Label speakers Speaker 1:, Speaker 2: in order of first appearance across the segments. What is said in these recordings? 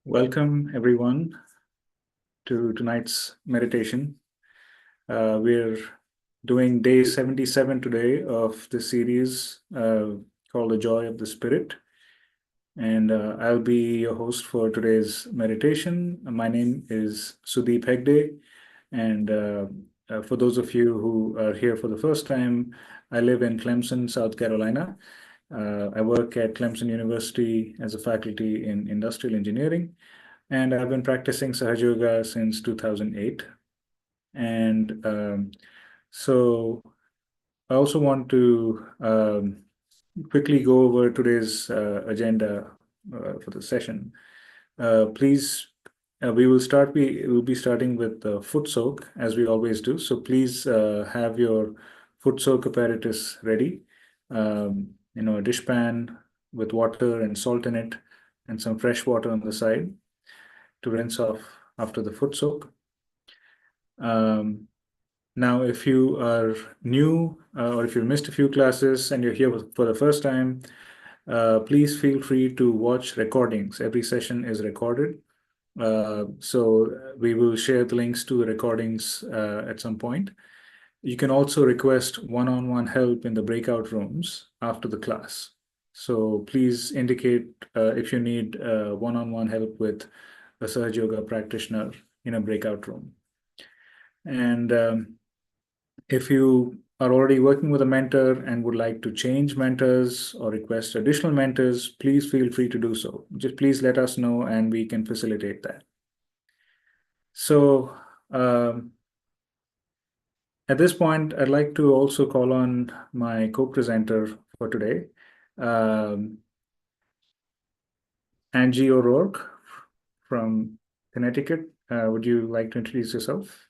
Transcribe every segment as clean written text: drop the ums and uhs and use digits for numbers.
Speaker 1: Welcome, everyone, to tonight's meditation. We're doing day 77 today of the series called The Joy of the Spirit. And I'll be your host for today's meditation. My name is Sudeep Hegde. And for those of you who are here for the first time, I live in Clemson, South Carolina. I work at Clemson University as a faculty in industrial engineering. And I've been practicing Sahaja Yoga since 2008. And so I also want to quickly go over today's agenda for the session. Please, we will be starting with the foot soak, as we always do. So please have your foot soak apparatus ready. A dishpan with water and salt in it, and some fresh water on the side to rinse off after the foot soak. Now, if you are new or if you missed a few classes and you're here for the first time, please feel free to watch recordings. Every session is recorded. So we will share the links to the recordings at some point. You can also request one-on-one help in the breakout rooms after the class. So please indicate if you need one-on-one help with a Sahaja Yoga practitioner in a breakout room. And if you are already working with a mentor and would like to change mentors or request additional mentors, please feel free to do so. Just please let us know and we can facilitate that. So at this point, I'd like to also call on my co-presenter for today, Angie O'Rourke from Connecticut. Would you like to introduce yourself?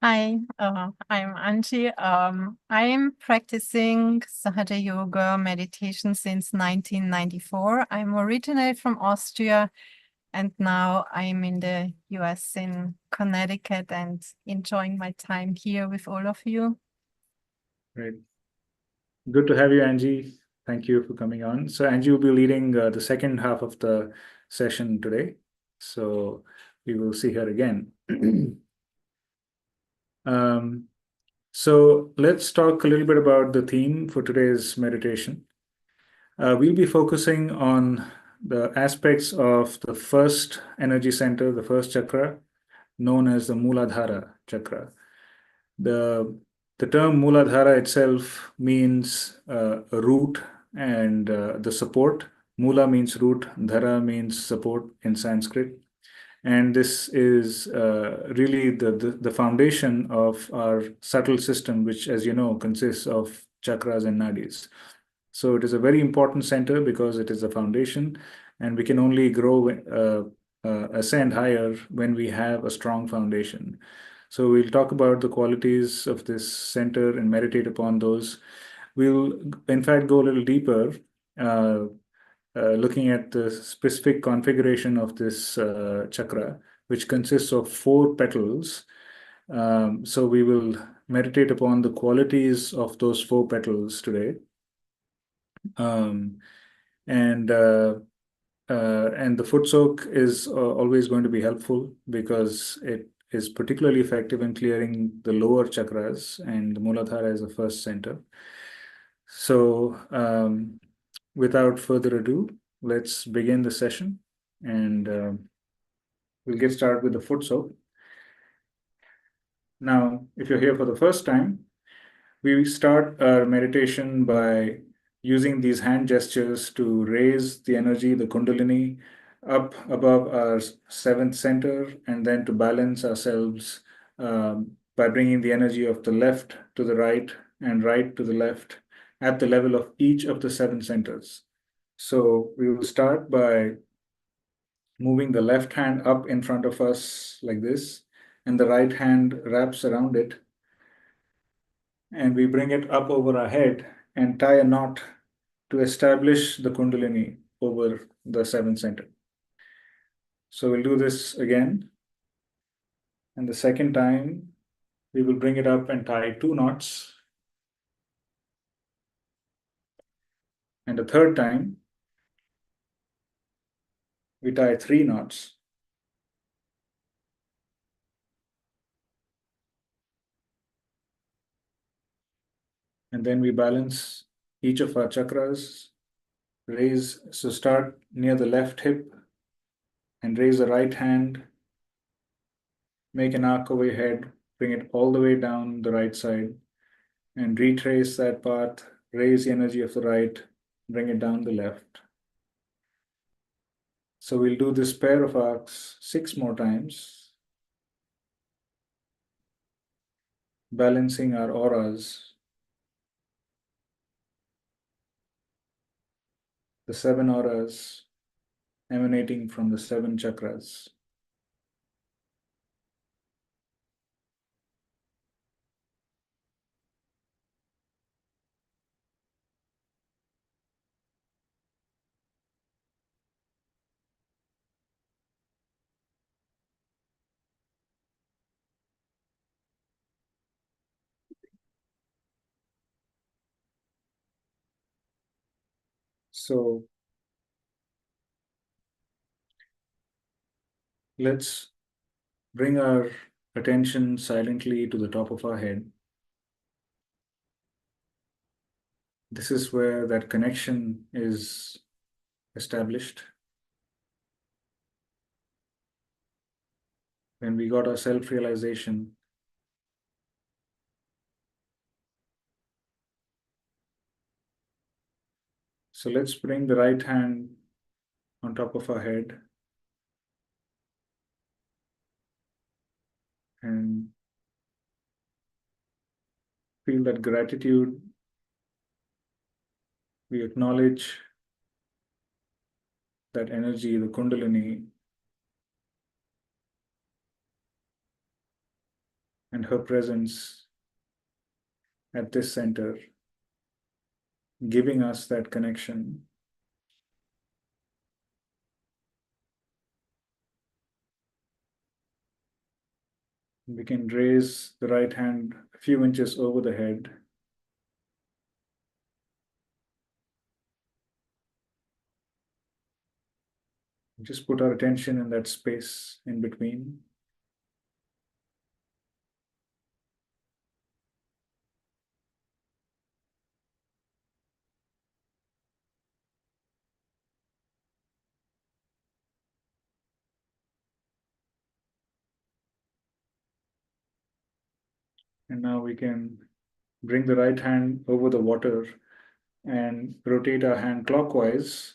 Speaker 2: Hi, I'm Angie. I'm practicing Sahaja Yoga meditation since 1994. I'm originally from Austria, and now I'm in the US in Connecticut and enjoying my time here with all of you.
Speaker 1: Great. Good to have you, Angie. Thank you for coming on. So Angie will be leading the second half of the session today. So we will see her again. So let's talk a little bit about the theme for today's meditation. We'll be focusing on the aspects of the first energy center, the first chakra, known as the Mooladhara Chakra. The term Mooladhara itself means a root and the support. Mula means root, Dhara means support in Sanskrit. And this is really the foundation of our subtle system, which, as you know, consists of chakras and nadis. So it is a very important center because it is the foundation, and we can only grow, ascend higher when we have a strong foundation. So we'll talk about the qualities of this center and meditate upon those. We'll, in fact, go a little deeper, looking at the specific configuration of this chakra, which consists of 4 petals. So we will meditate upon the qualities of those 4 petals today. And the foot soak is always going to be helpful because it is particularly effective in clearing the lower chakras, and the Mooladhara is the first center. So without further ado, let's begin the session, and we'll get started with the foot soak. Now, if you're here for the first time, we start our meditation by using these hand gestures to raise the energy, the Kundalini, up above our 7th center, and then to balance ourselves by bringing the energy of the left to the right and right to the left at the level of each of the 7 centers. So we will start by moving the left hand up in front of us like this, and the right hand wraps around it. And we bring it up over our head and tie a knot to establish the Kundalini over the 7th center. So we'll do this again. And the second time, we will bring it up and tie 2 knots. And the third time, We tie 3 knots. And then we balance each of our chakras. Raise, so start near the left hip and raise the right hand. Make an arc over your head, bring it all the way down the right side, and retrace that path. Raise the energy of the right, bring it down the left. So we'll do this pair of arcs 6 more times, balancing our auras, the 7 auras emanating from the 7 chakras. So let's bring our attention silently to the top of our head. This is where that connection is established. When we got our self-realization, so let's bring the right hand on top of our head and feel that gratitude. We acknowledge that energy, the Kundalini, and her presence at this center, giving us that connection. We can raise the right hand a few inches over the head. Just put our attention in that space in between. And now we can bring the right hand over the water and rotate our hand clockwise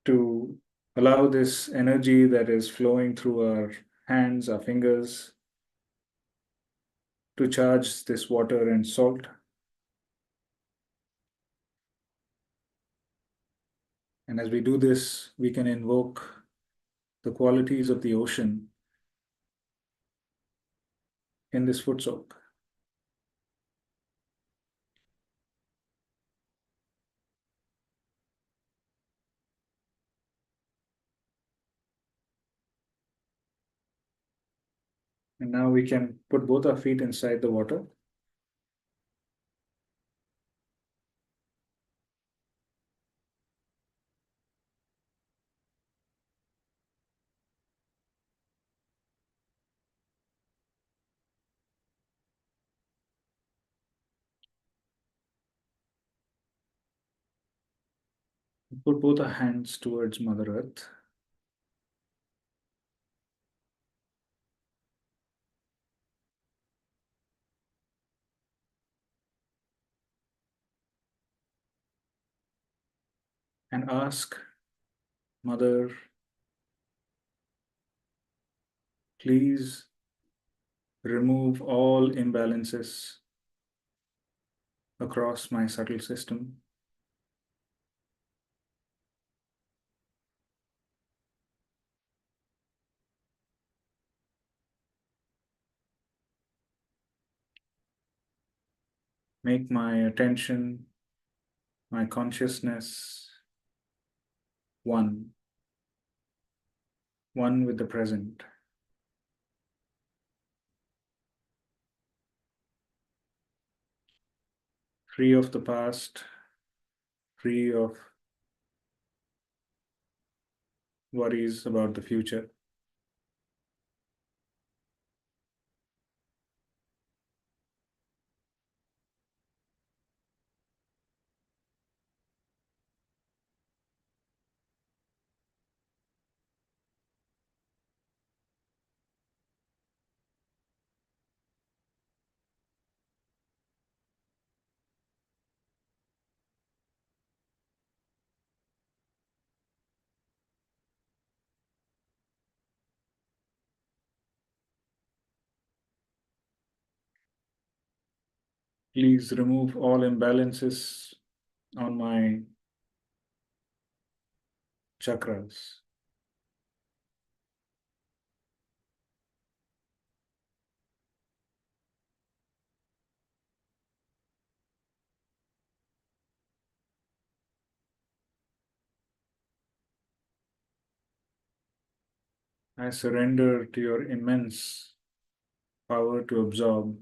Speaker 1: to allow this energy that is flowing through our hands, our fingers, to charge this water and salt. And as we do this, we can invoke the qualities of the ocean in this foot soak. And now we can put both our feet inside the water. Put both our hands towards Mother Earth. And ask Mother, please remove all imbalances across my subtle system. Make my attention, my consciousness one, one with the present. Free of the past, free of worries about the future. Please remove all imbalances on my chakras. I surrender to your immense power to absorb.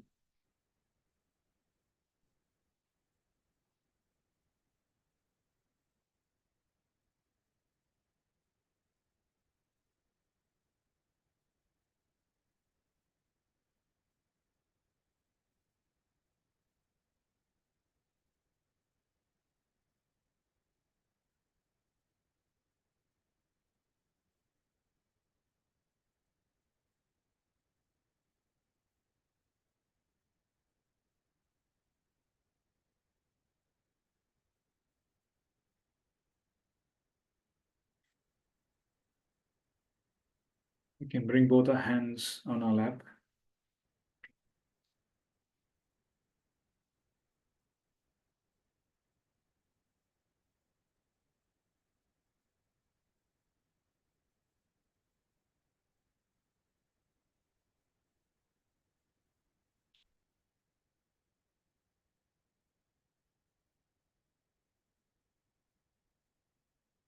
Speaker 1: We can bring both our hands on our lap.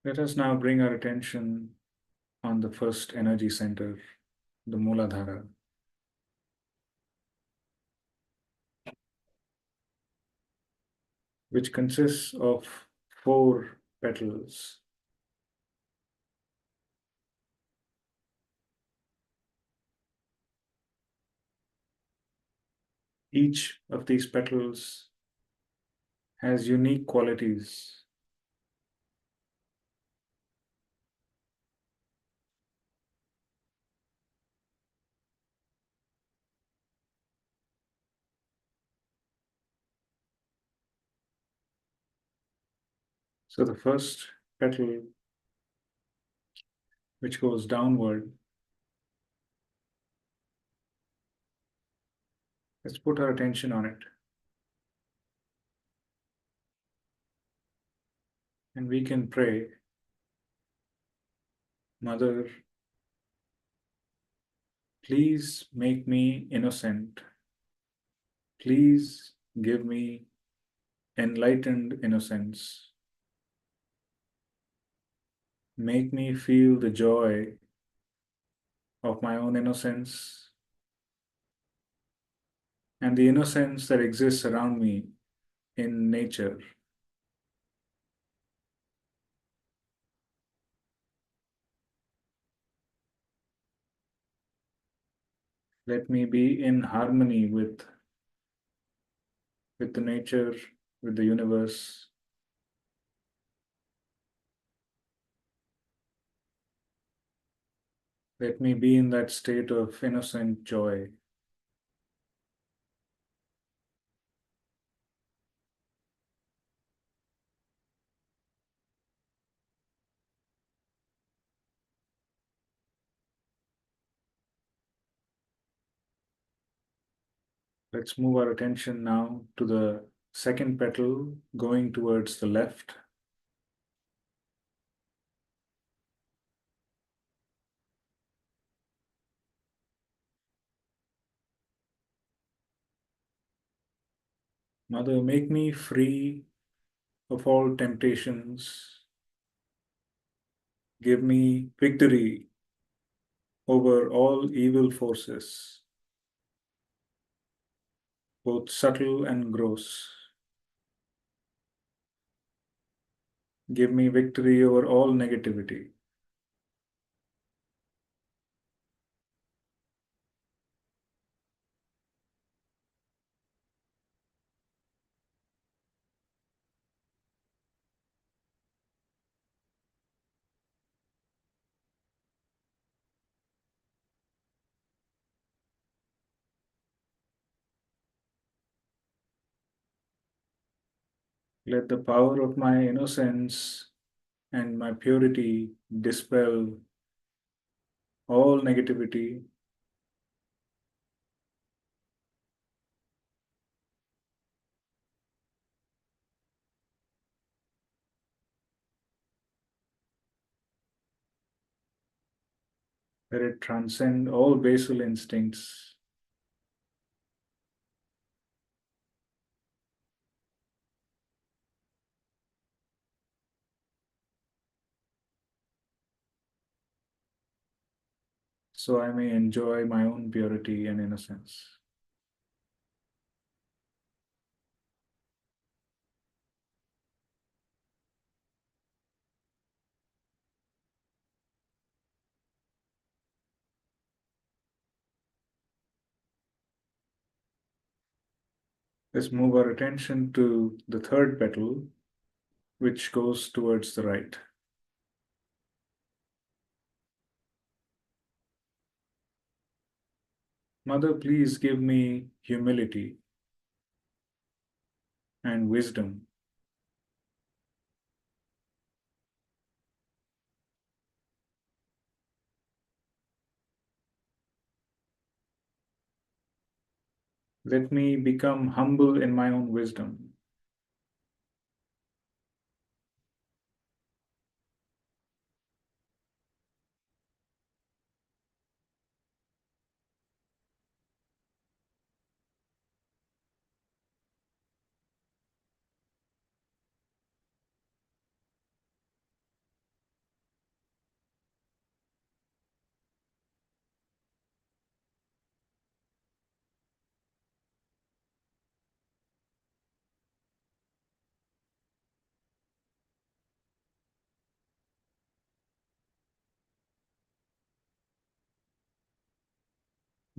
Speaker 1: Let us now bring our attention on the first energy center, the Mooladhara, which consists of 4 petals. Each of these petals has unique qualities. So the first petal, which goes downward, let's put our attention on it. And we can pray, Mother, please make me innocent. Please give me enlightened innocence. Make me feel the joy of my own innocence and the innocence that exists around me in nature. Let me be in harmony with the nature, with the universe. Let me be in that state of innocent joy. Let's move our attention now to the second petal going towards the left. Mother, make me free of all temptations. Give me victory over all evil forces, both subtle and gross. Give me victory over all negativity. Let the power of my innocence and my purity dispel all negativity. Let it transcend all basal instincts. So I may enjoy my own purity and innocence. Let's move our attention to the third petal, which goes towards the right. Mother, please give me humility and wisdom. Let me become humble in my own wisdom.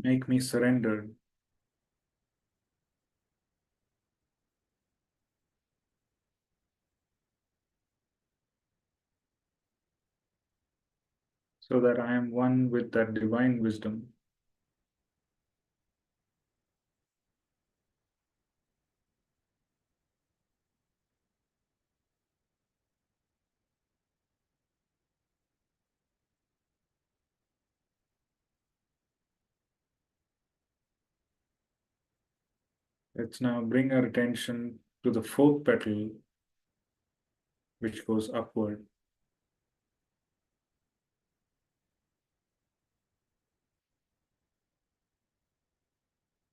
Speaker 1: Make me surrendered. So that I am one with that divine wisdom. Let's now bring our attention to the fourth petal, which goes upward.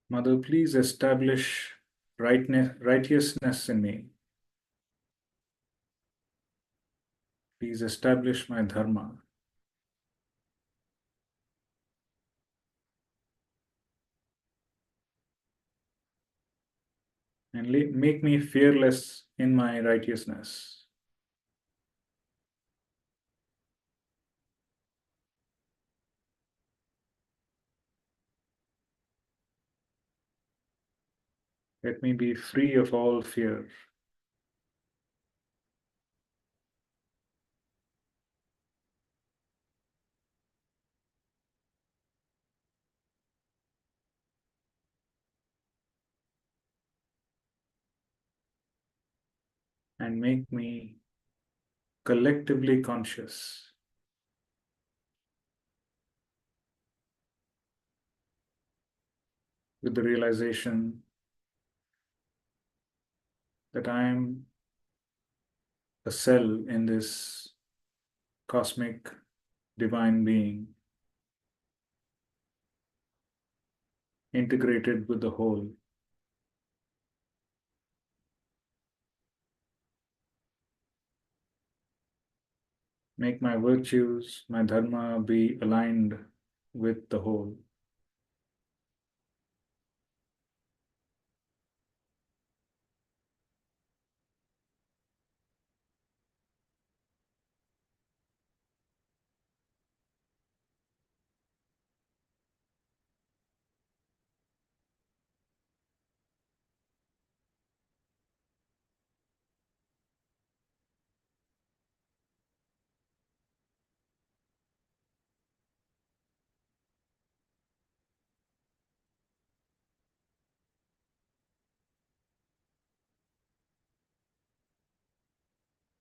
Speaker 1: Mother, please establish righteousness in me. Please establish my dharma. And make me fearless in my righteousness. Let me be free of all fear. And make me collectively conscious with the realization that I am a cell in this cosmic divine being, integrated with the whole. Make my virtues, my dharma be aligned with the whole.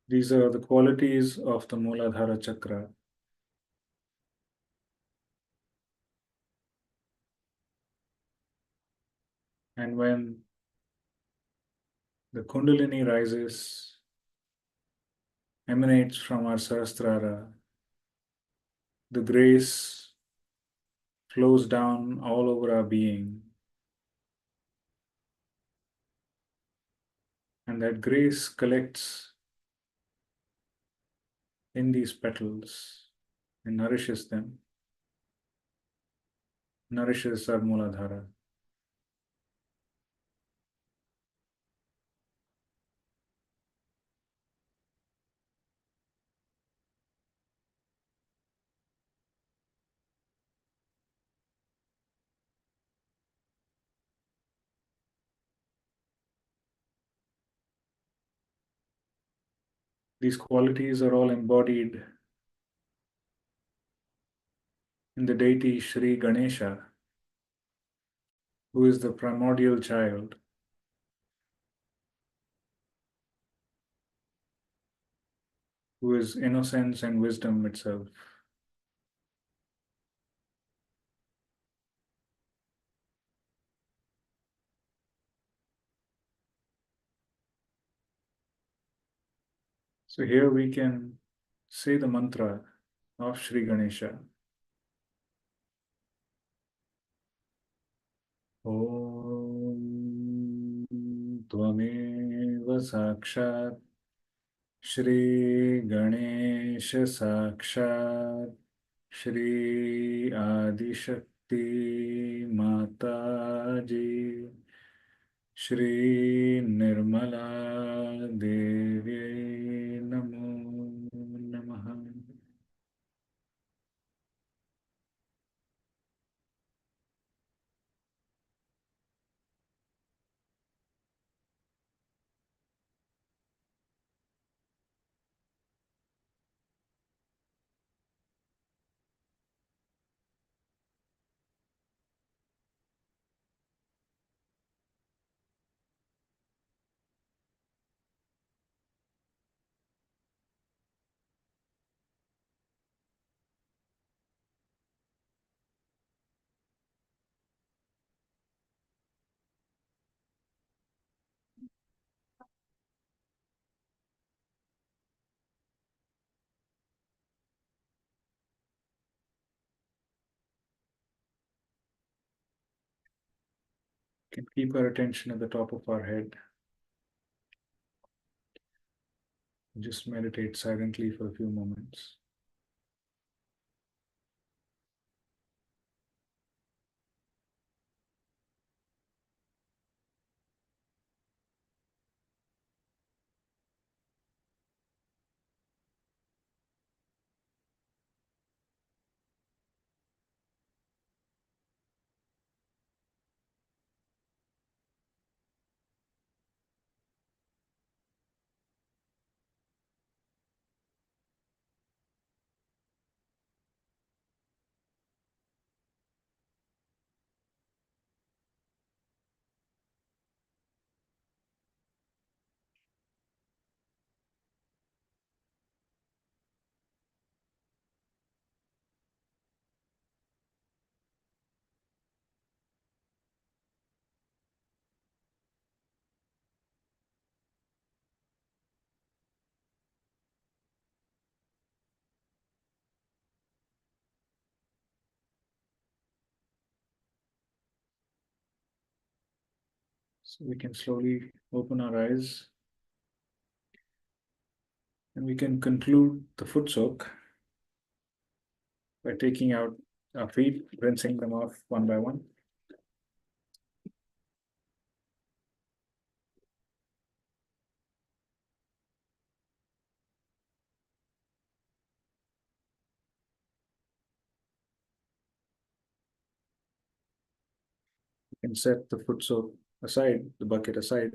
Speaker 1: These are the qualities of the Mooladhara Chakra. And when the Kundalini rises, emanates from our Sahasrara, the grace flows down all over our being. And that grace collects in these petals and nourishes them, nourishes our Mooladhara. These qualities are all embodied in the deity Shri Ganesha, who is the primordial child, who is innocence and wisdom itself. So here we can say the mantra of Shri Ganesha. Om Tvameva Sakshat Shri Ganesha Sakshat Shri Adishakti Mataji Shri Nirmala Devi Namo Namaha. Can keep our attention at the top of our head. Just meditate silently for a few moments. So we can slowly open our eyes and we can conclude the foot soak by taking out our feet, rinsing them off one by one. We can set the foot soak aside, the bucket aside,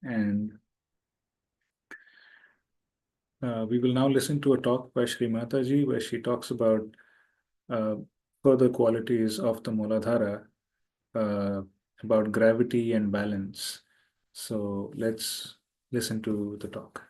Speaker 1: and we will now listen to a talk by Shri Mataji where she talks about uh, further qualities of the Mooladhara, uh, about gravity and balance. So let's listen to the talk.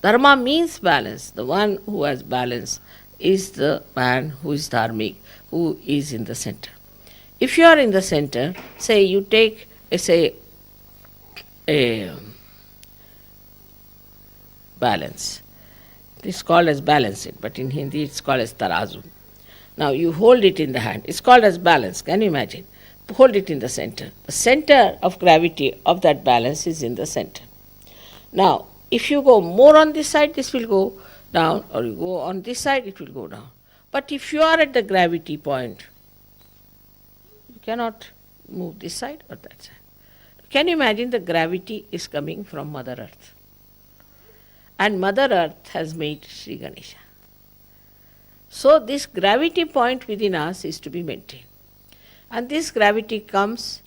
Speaker 3: Dharma means balance. The one who has balance is the man who is dharmic, who is in the center. If you are in the center, say you take, a balance. It is called as balance it, but in Hindi it's called as tarazu. Now you hold it in the hand. It's called as balance. Can you imagine? Hold it in the center. The center of gravity of that balance is in the center. Now, if you go more on this side, this will go down, or you go on this side, it will go down. But if you are at the gravity point, you cannot move this side or that side. Can you imagine the gravity is coming from Mother Earth? And Mother Earth has made Sri Ganesha. So this gravity point within us is to be maintained. And this gravity comes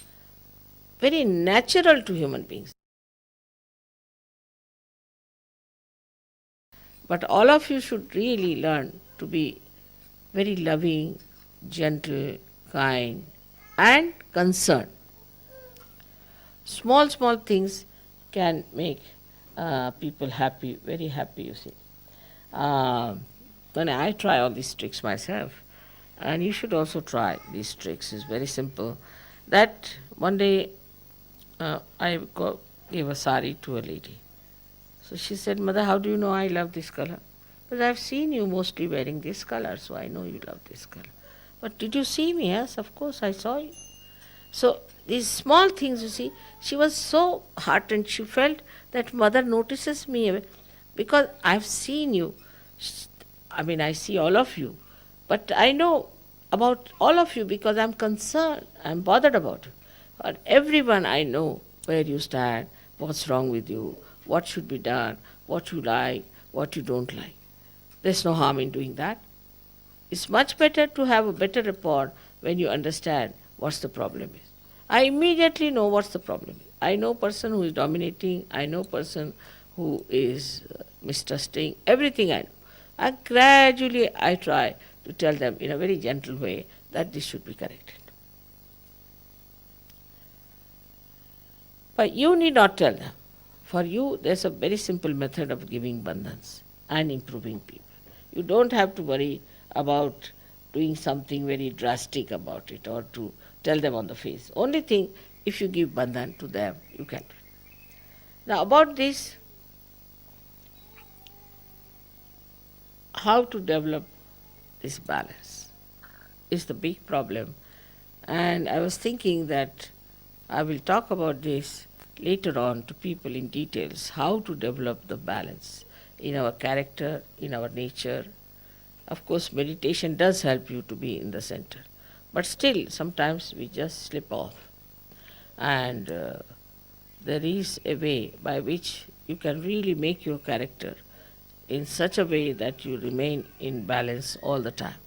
Speaker 3: very natural to human beings. But all of you should really learn to be very loving, gentle, kind, and concerned. Small, small things can make people happy, very happy, you see. When I try all these tricks myself, and you should also try these tricks, it's very simple. That one day gave a sari to a lady. So she said, Mother, how do you know I love this color? Because I've seen you mostly wearing this color, so I know you love this color. But did you see me? Yes, of course, I saw you. So these small things, you see, she was so heartened. She felt that Mother notices me because I've seen you. I mean, I see all of you. But I know about all of you because I'm concerned, I'm bothered about you. For everyone I know where you stand, what's wrong with you, what should be done, what you like, what you don't like. There's no harm in doing that. It's much better to have a better rapport when you understand what's the problem is. I immediately know what's the problem is. I know person who is dominating, I know person who is mistrusting, everything I know. And gradually I try to tell them in a very gentle way that this should be corrected. But you need not tell them. For you, there's a very simple method of giving bandhans and improving people. You don't have to worry about doing something very drastic about it or to tell them on the face. Only thing, if you give bandhan to them, you can do it. Now about this, how to develop this balance is the big problem. And I was thinking that I will talk about this later on to people in details, how to develop the balance in our character, in our nature. Of course, meditation does help you to be in the center. But still, sometimes we just slip off. And there is a way by which you can really make your character in such a way that you remain in balance all the time.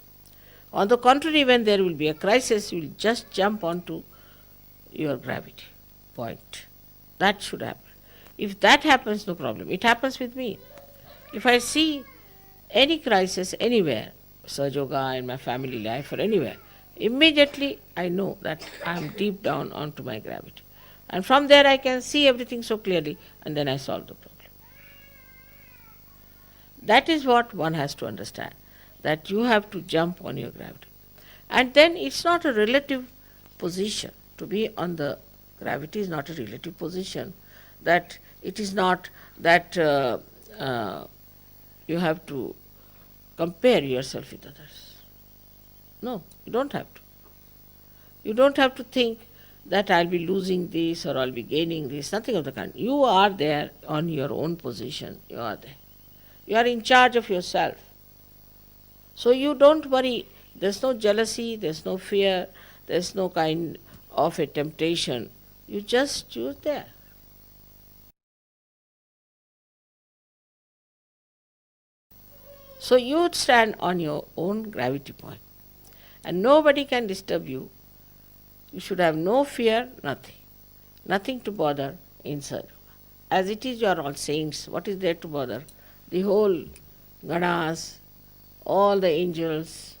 Speaker 3: On the contrary, when there will be a crisis, you will just jump onto your gravity point. That should happen. If that happens, no problem. It happens with me. If I see any crisis anywhere, Sahaja Yoga, in my family life or anywhere, immediately I know that I am deep down onto my gravity. And from there I can see everything so clearly, and then I solve the problem. That is what one has to understand, that you have to jump on your gravity. And then it's not a relative position. To be on the gravity is not a relative position. That it is not that you have to compare yourself with others. No, you don't have to. You don't have to think that I'll be losing this or I'll be gaining this, nothing of the kind. You are there on your own position. You are there. You are in charge of yourself. So you don't worry. There's no jealousy, there's no fear, there's no kind of a temptation. You're there. So you stand on your own gravity point, and nobody can disturb you. You should have no fear, nothing. Nothing to bother inside. As it is, you are all saints. What is there to bother? The whole Ganas, all the angels,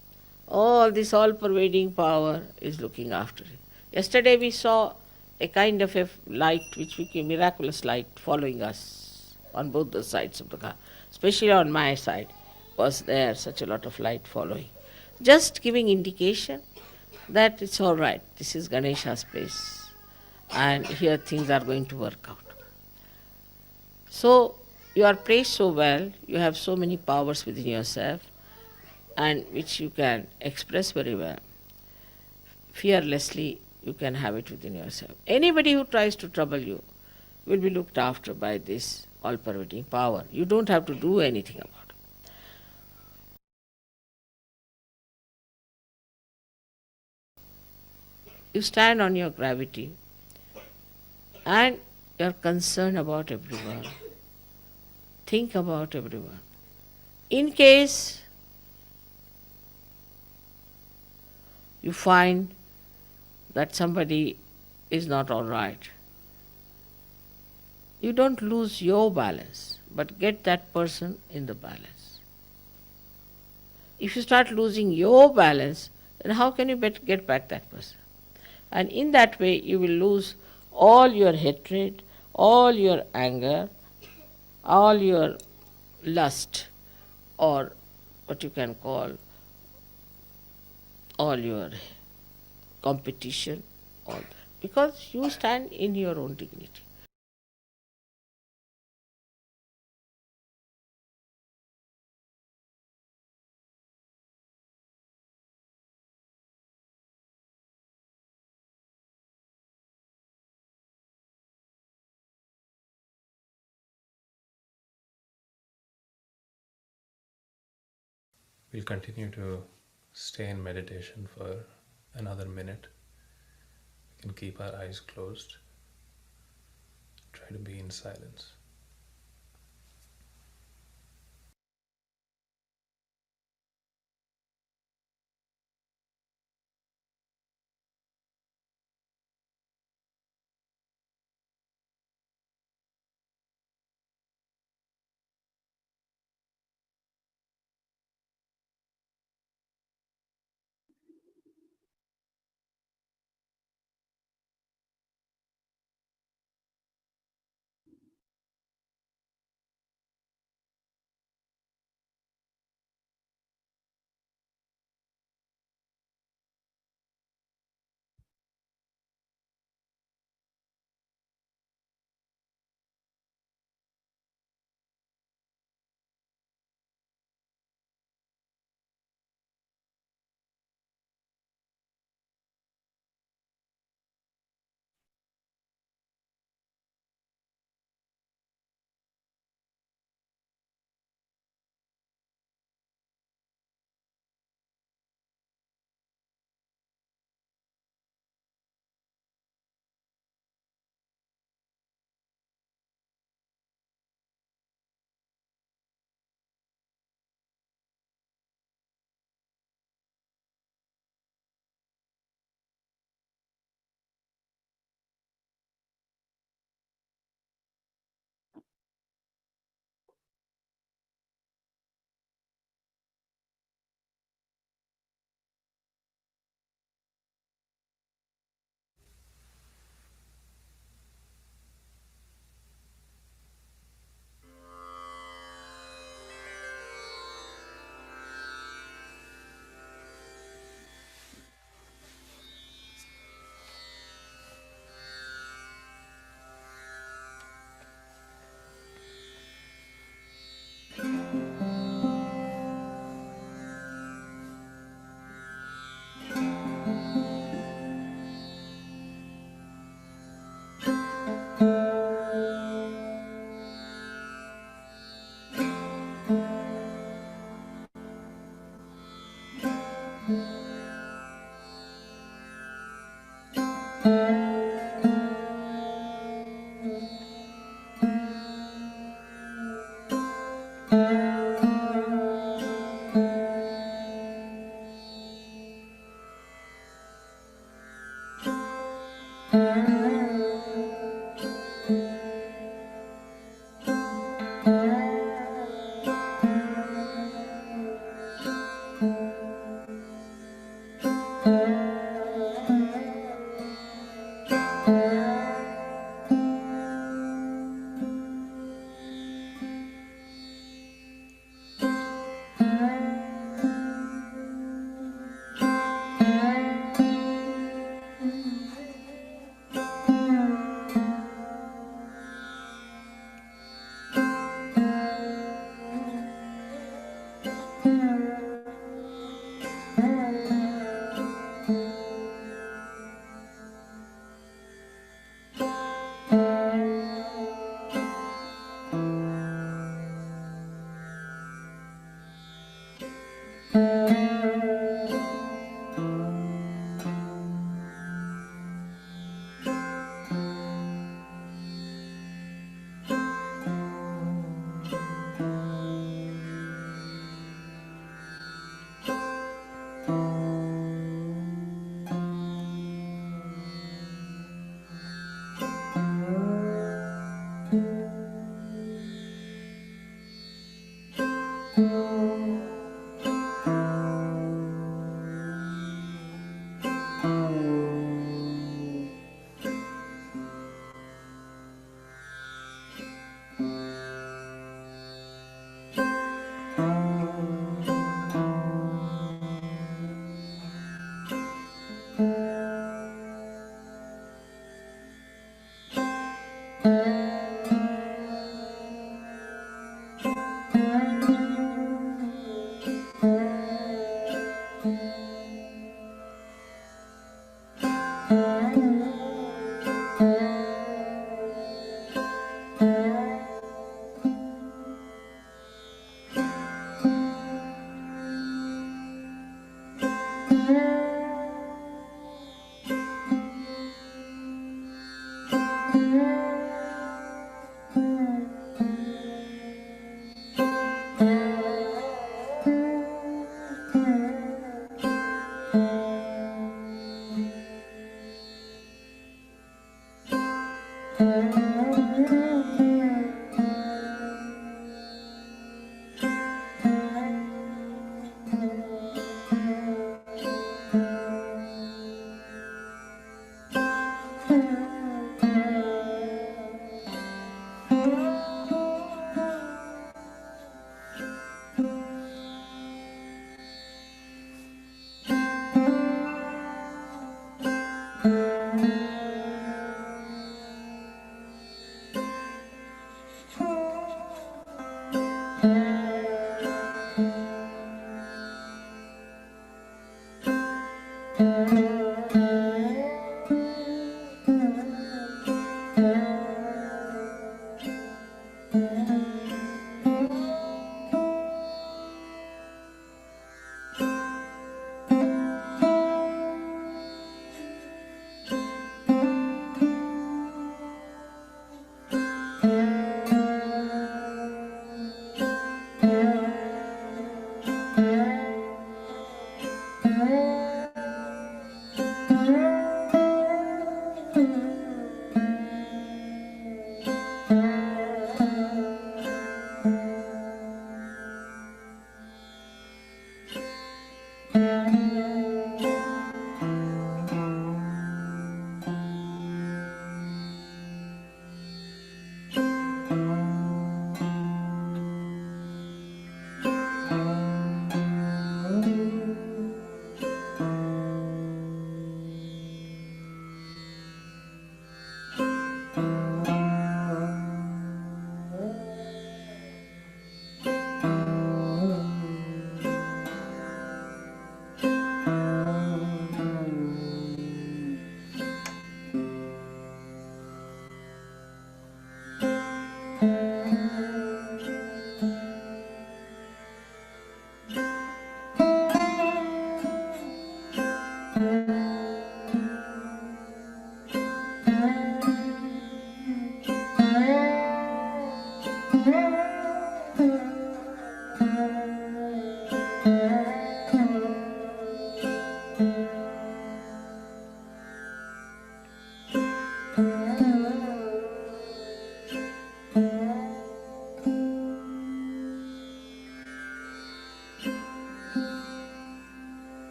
Speaker 3: all this all-pervading power is looking after it. Yesterday we saw a kind of a light which became miraculous light following us on both the sides of the car. especially on my side, was there such a lot of light following. Just giving indication that it's all right, this is Ganesha's place, and here things are going to work out. So you are placed so well, you have so many powers within yourself, and which you can express very well. Fearlessly, you can have it within yourself. Anybody who tries to trouble you will be looked after by this all-pervading power. You don't have to do anything about it. You stand on your gravity and you're concerned about everyone. Think about everyone. In case you find that somebody is not all right, you don't lose your balance, but get that person in the balance. If you start losing your balance, then how can you get back that person? And in that way, you will lose all your hatred, all your anger, all your lust, or what you can call all your competition, all that. Because you stand in your own dignity.
Speaker 4: We'll continue to stay in meditation for another minute. We can keep our eyes closed. Try to be in silence.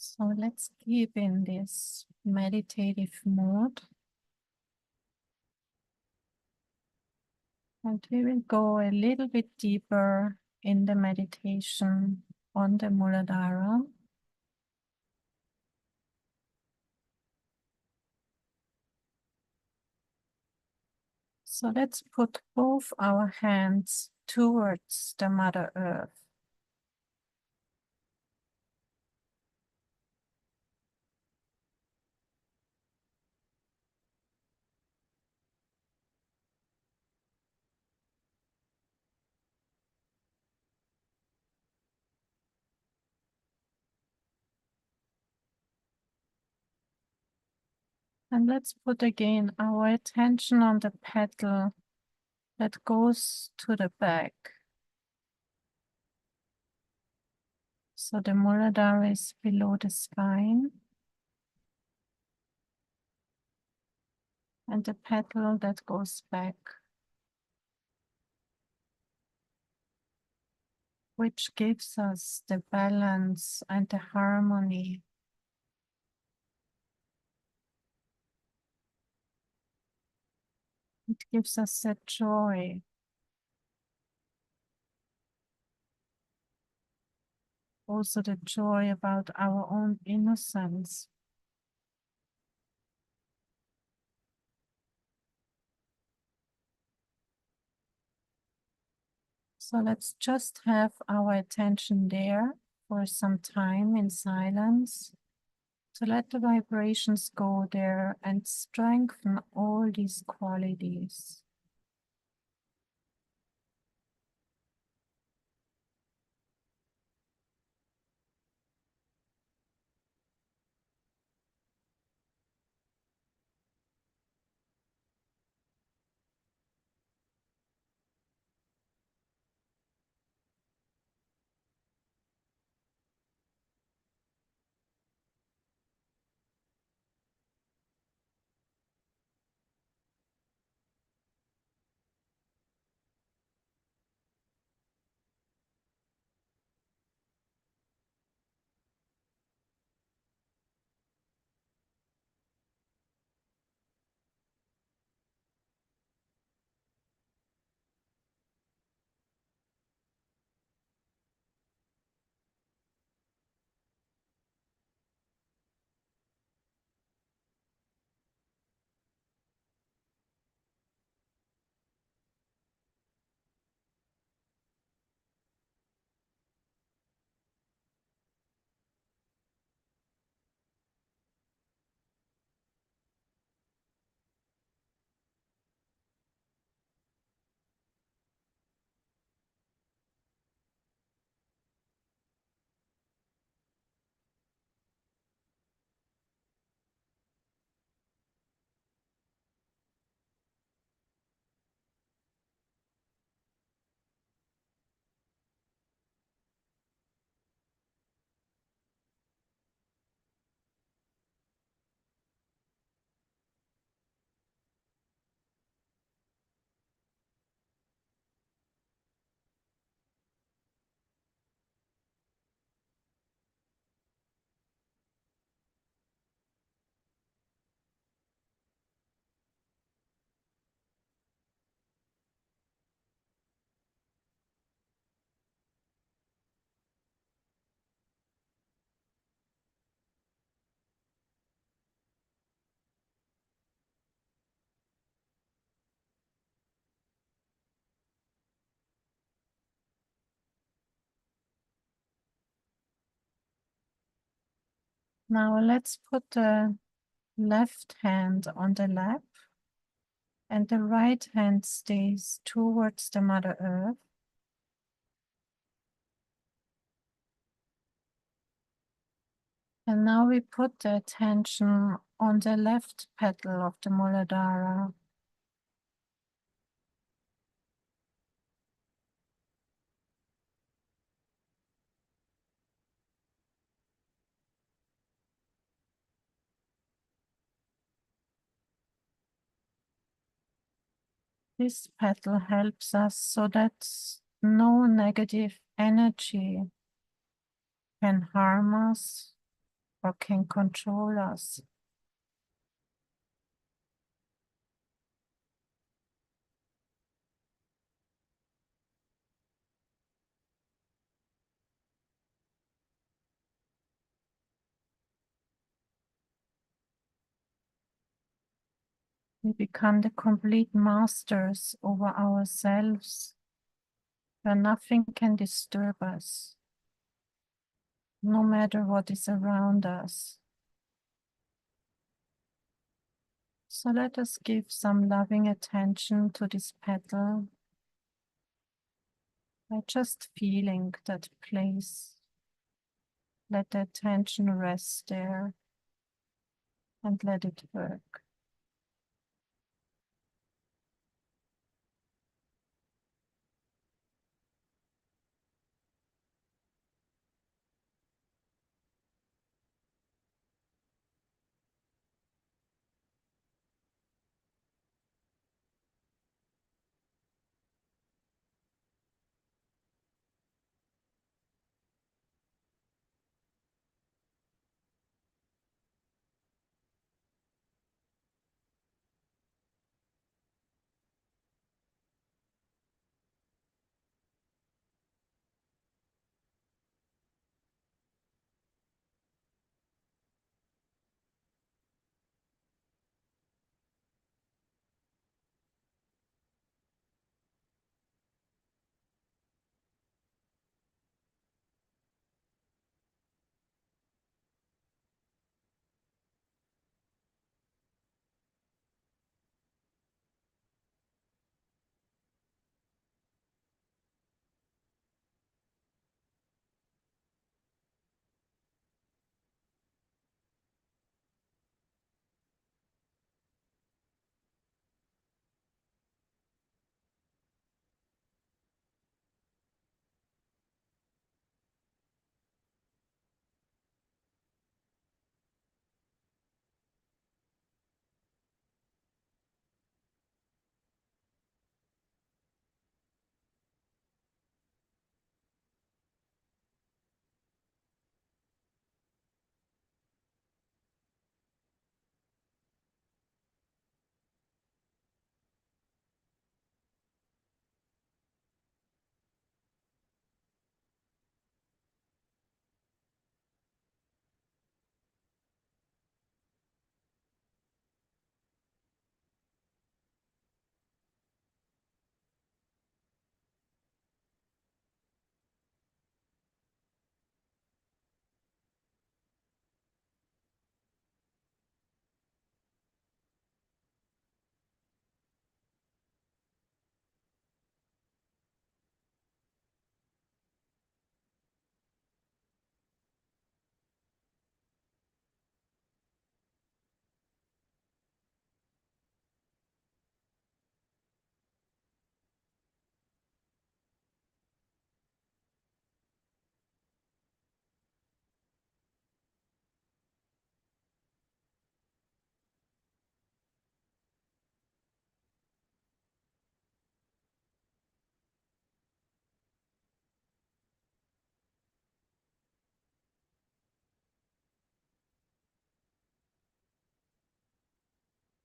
Speaker 2: So let's keep in this meditative mood. And we will go a little bit deeper in the meditation on the Mooladhara. So let's put both our hands towards the Mother Earth. And let's put again our attention on the petal that goes to the back. So the Mooladhara is below the spine. And the petal that goes back, which gives us the balance and the harmony. It gives us that joy. Also the joy about our own innocence. So let's just have our attention there for some time in silence to let the vibrations go there and strengthen all these qualities. Now let's put the left hand on the lap and the right hand stays towards the Mother Earth. And now we put the attention on the left petal of the Mooladhara. This petal helps us so that no negative energy can harm us or can control us. We become the complete masters over ourselves, where nothing can disturb us, no matter what is around us. So let us give some loving attention to this petal by just feeling that place. Let the attention rest there and let it work.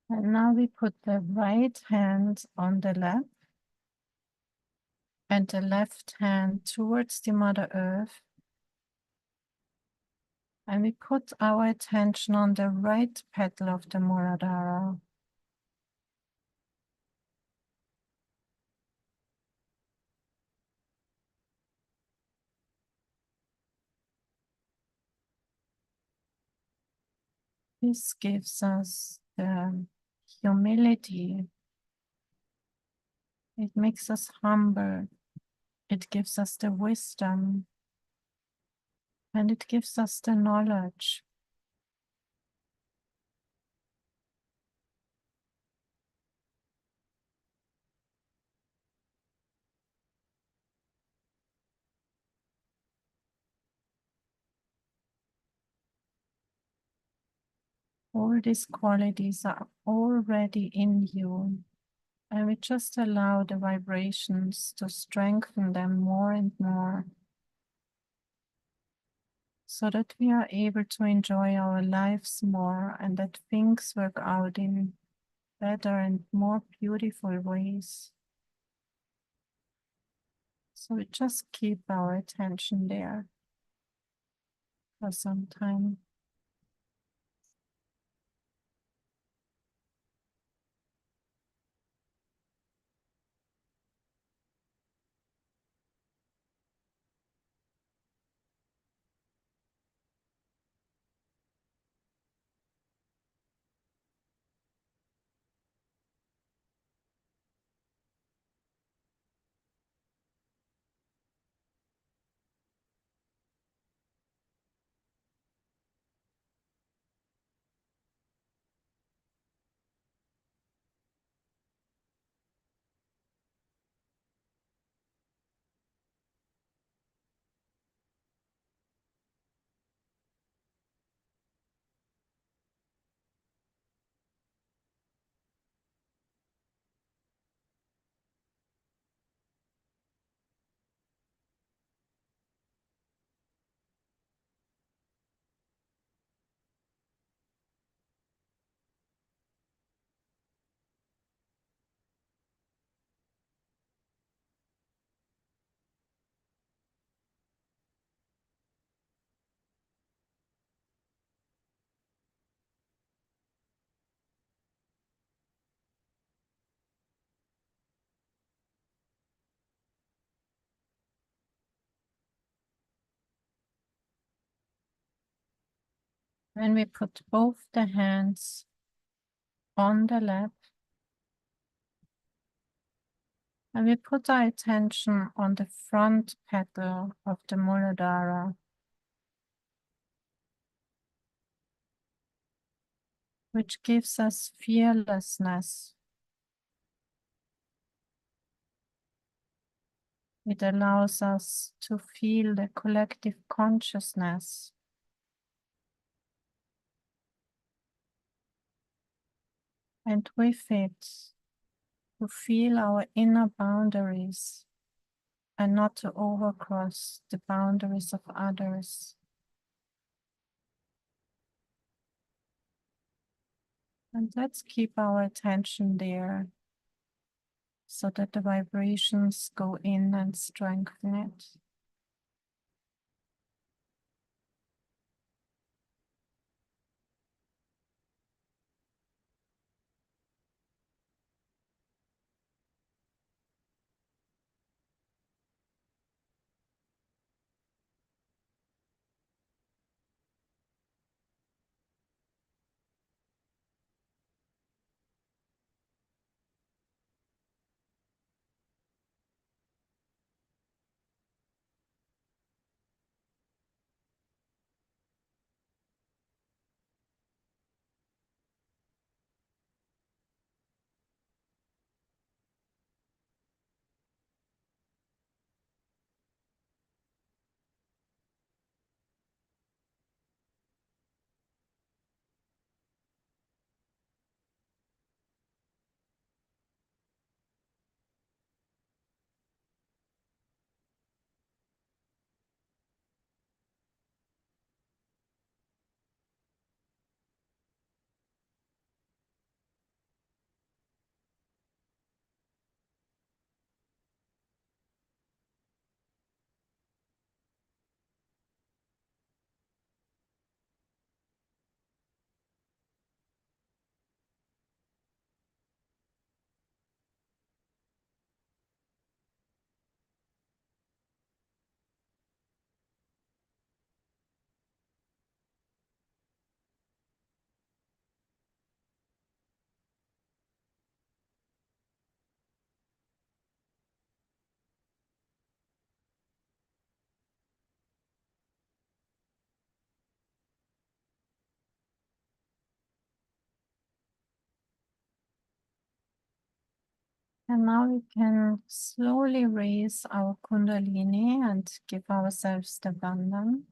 Speaker 2: And now we put the right hand on the lap and the left hand towards the Mother Earth. And we put our attention on the right petal of the Mooladhara. This gives us the humility. It makes us humble. It gives us the wisdom. And it gives us the knowledge. All these qualities are already in you. And we just allow the vibrations to strengthen them more and more. so that we are able to enjoy our lives more and that things work out in better and more beautiful ways. So we just keep our attention there for some time. When we put both the hands on the lap, and we put our attention on the front petal of the Mooladhara, which gives us fearlessness. It allows us to feel the collective consciousness, and with it, to feel our inner boundaries and not to overcross the boundaries of others. And let's keep our attention there so that the vibrations go in and strengthen it. And now we can slowly raise our Kundalini and give ourselves the bandhan.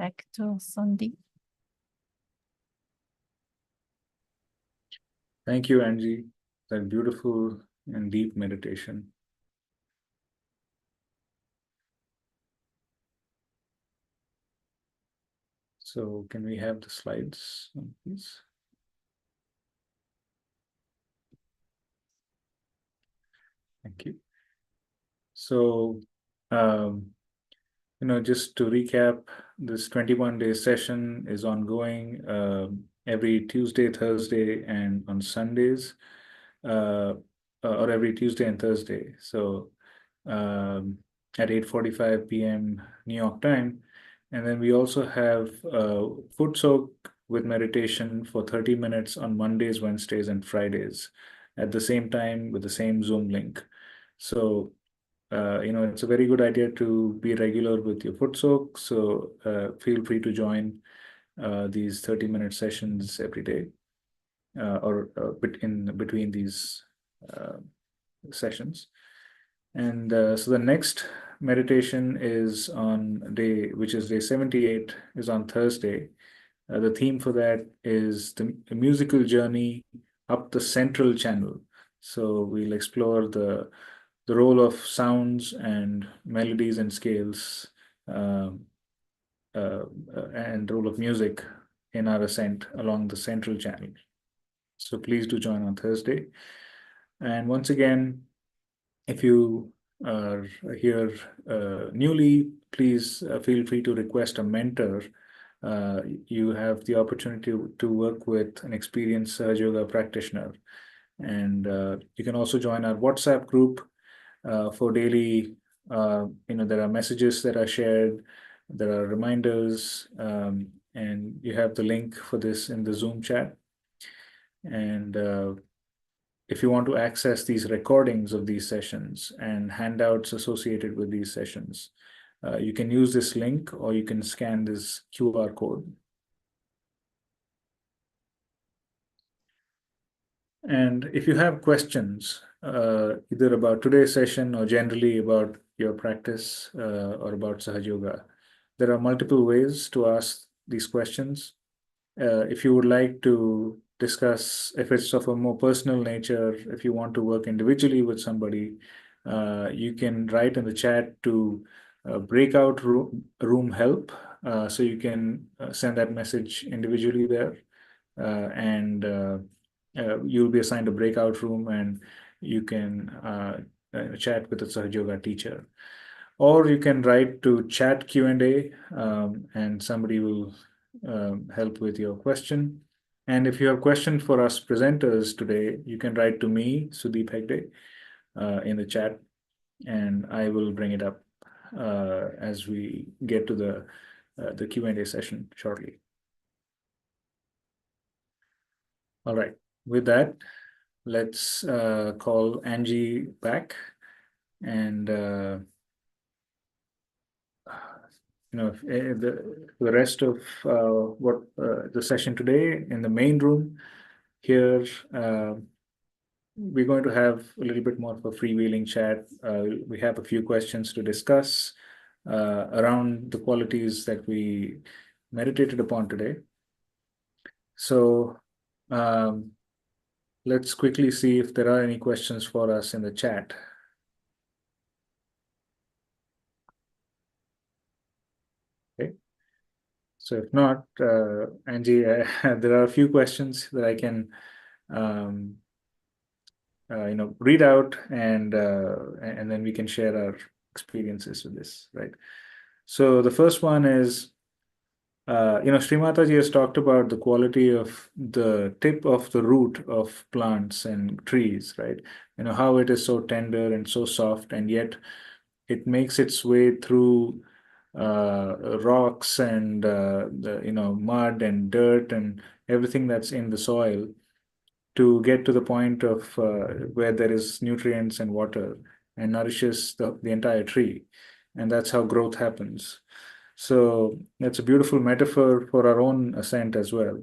Speaker 2: back to Sudeep.
Speaker 1: Thank you, Angie. That beautiful and deep meditation. So can we have the slides, please? Thank you. So, just to recap, this 21-day session is ongoing every Tuesday, Thursday, and on Sundays, or every Tuesday and Thursday. So at 8:45 p.m. New York time. And then we also have foot soak with meditation for 30 minutes on Mondays, Wednesdays, and Fridays at the same time with the same Zoom link. So, it's a very good idea to be regular with your foot soak. So feel free to join these 30-minute sessions every day or in between these sessions. And so the next meditation is on which is day 78, is on Thursday. The theme for that is the musical journey up the central channel. So we'll explore the role of sounds and melodies and scales and role of music in our ascent along the central channel. So please do join on Thursday. And once again, if you are here newly, please feel free to request a mentor. You have the opportunity to work with an experienced Sahaja Yoga practitioner. And you can also join our WhatsApp group for daily, there are messages that are shared, there are reminders, and you have the link for this in the Zoom chat. And if you want to access these recordings of these sessions and handouts associated with these sessions, you can use this link or you can scan this QR code. And if you have questions, either about today's session or generally about your practice or about Sahaja Yoga, there are multiple ways to ask these questions. If you would like to discuss, if it's of a more personal nature, if you want to work individually with somebody, you can write in the chat to breakout room help. So you can send that message individually there, and you'll be assigned a breakout room, and you can chat with a Sahaja Yoga teacher. Or you can write to chat Q&A, and somebody will help with your question. And if you have questions for us presenters today, you can write to me, Sudeep Hegde, in the chat, and I will bring it up as we get to the Q&A session shortly. All right, with that, let's call Angie back, and the rest of what the session today in the main room here, we're going to have a little bit more of a freewheeling chat. We have a few questions to discuss around the qualities that we meditated upon today. So let's quickly see if there are any questions for us in the chat. Okay. So if not, Angie, there are a few questions that I can read out, and then we can share our experiences with this, right? So the first one is, Shri Mataji has talked about the quality of the tip of the root of plants and trees, right? How it is so tender and so soft, and yet it makes its way through rocks and mud and dirt and everything that's in the soil to get to the point of where there is nutrients and water and nourishes the entire tree. And that's how growth happens. So that's a beautiful metaphor for our own ascent as well.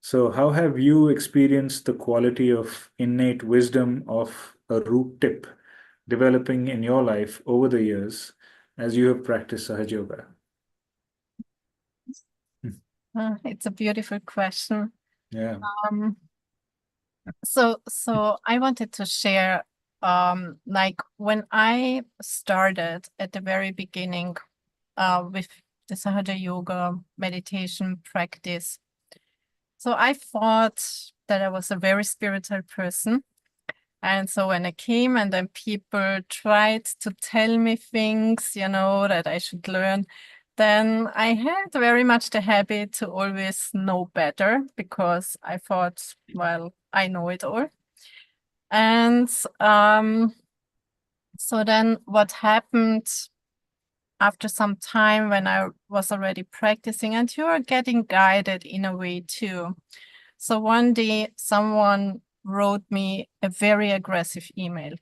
Speaker 1: So how have you experienced the quality of innate wisdom of a root tip developing in your life over the years as you have practiced Sahaja Yoga?
Speaker 2: It's a beautiful question.
Speaker 1: Yeah.
Speaker 2: So I wanted to share, like when I started at the very beginning, with the Sahaja Yoga meditation practice. So I thought that I was a very spiritual person. And so when I came and then people tried to tell me things, that I should learn, then I had very much the habit to always know better because I thought, well, I know it all. And so then what happened after some time when I was already practicing, and you are getting guided in a way too. So one day someone wrote me a very aggressive email.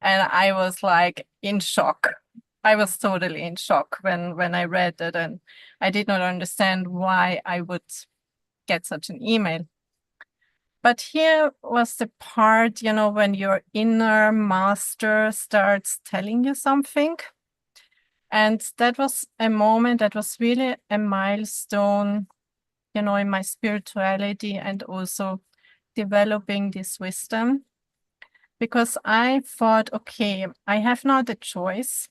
Speaker 2: And I was like in shock. I was totally in shock when I read it, and I did not understand why I would get such an email. But here was the part, when your inner master starts telling you something. And that was a moment that was really a milestone, in my spirituality and also developing this wisdom. Because I thought, okay, I have now the choice.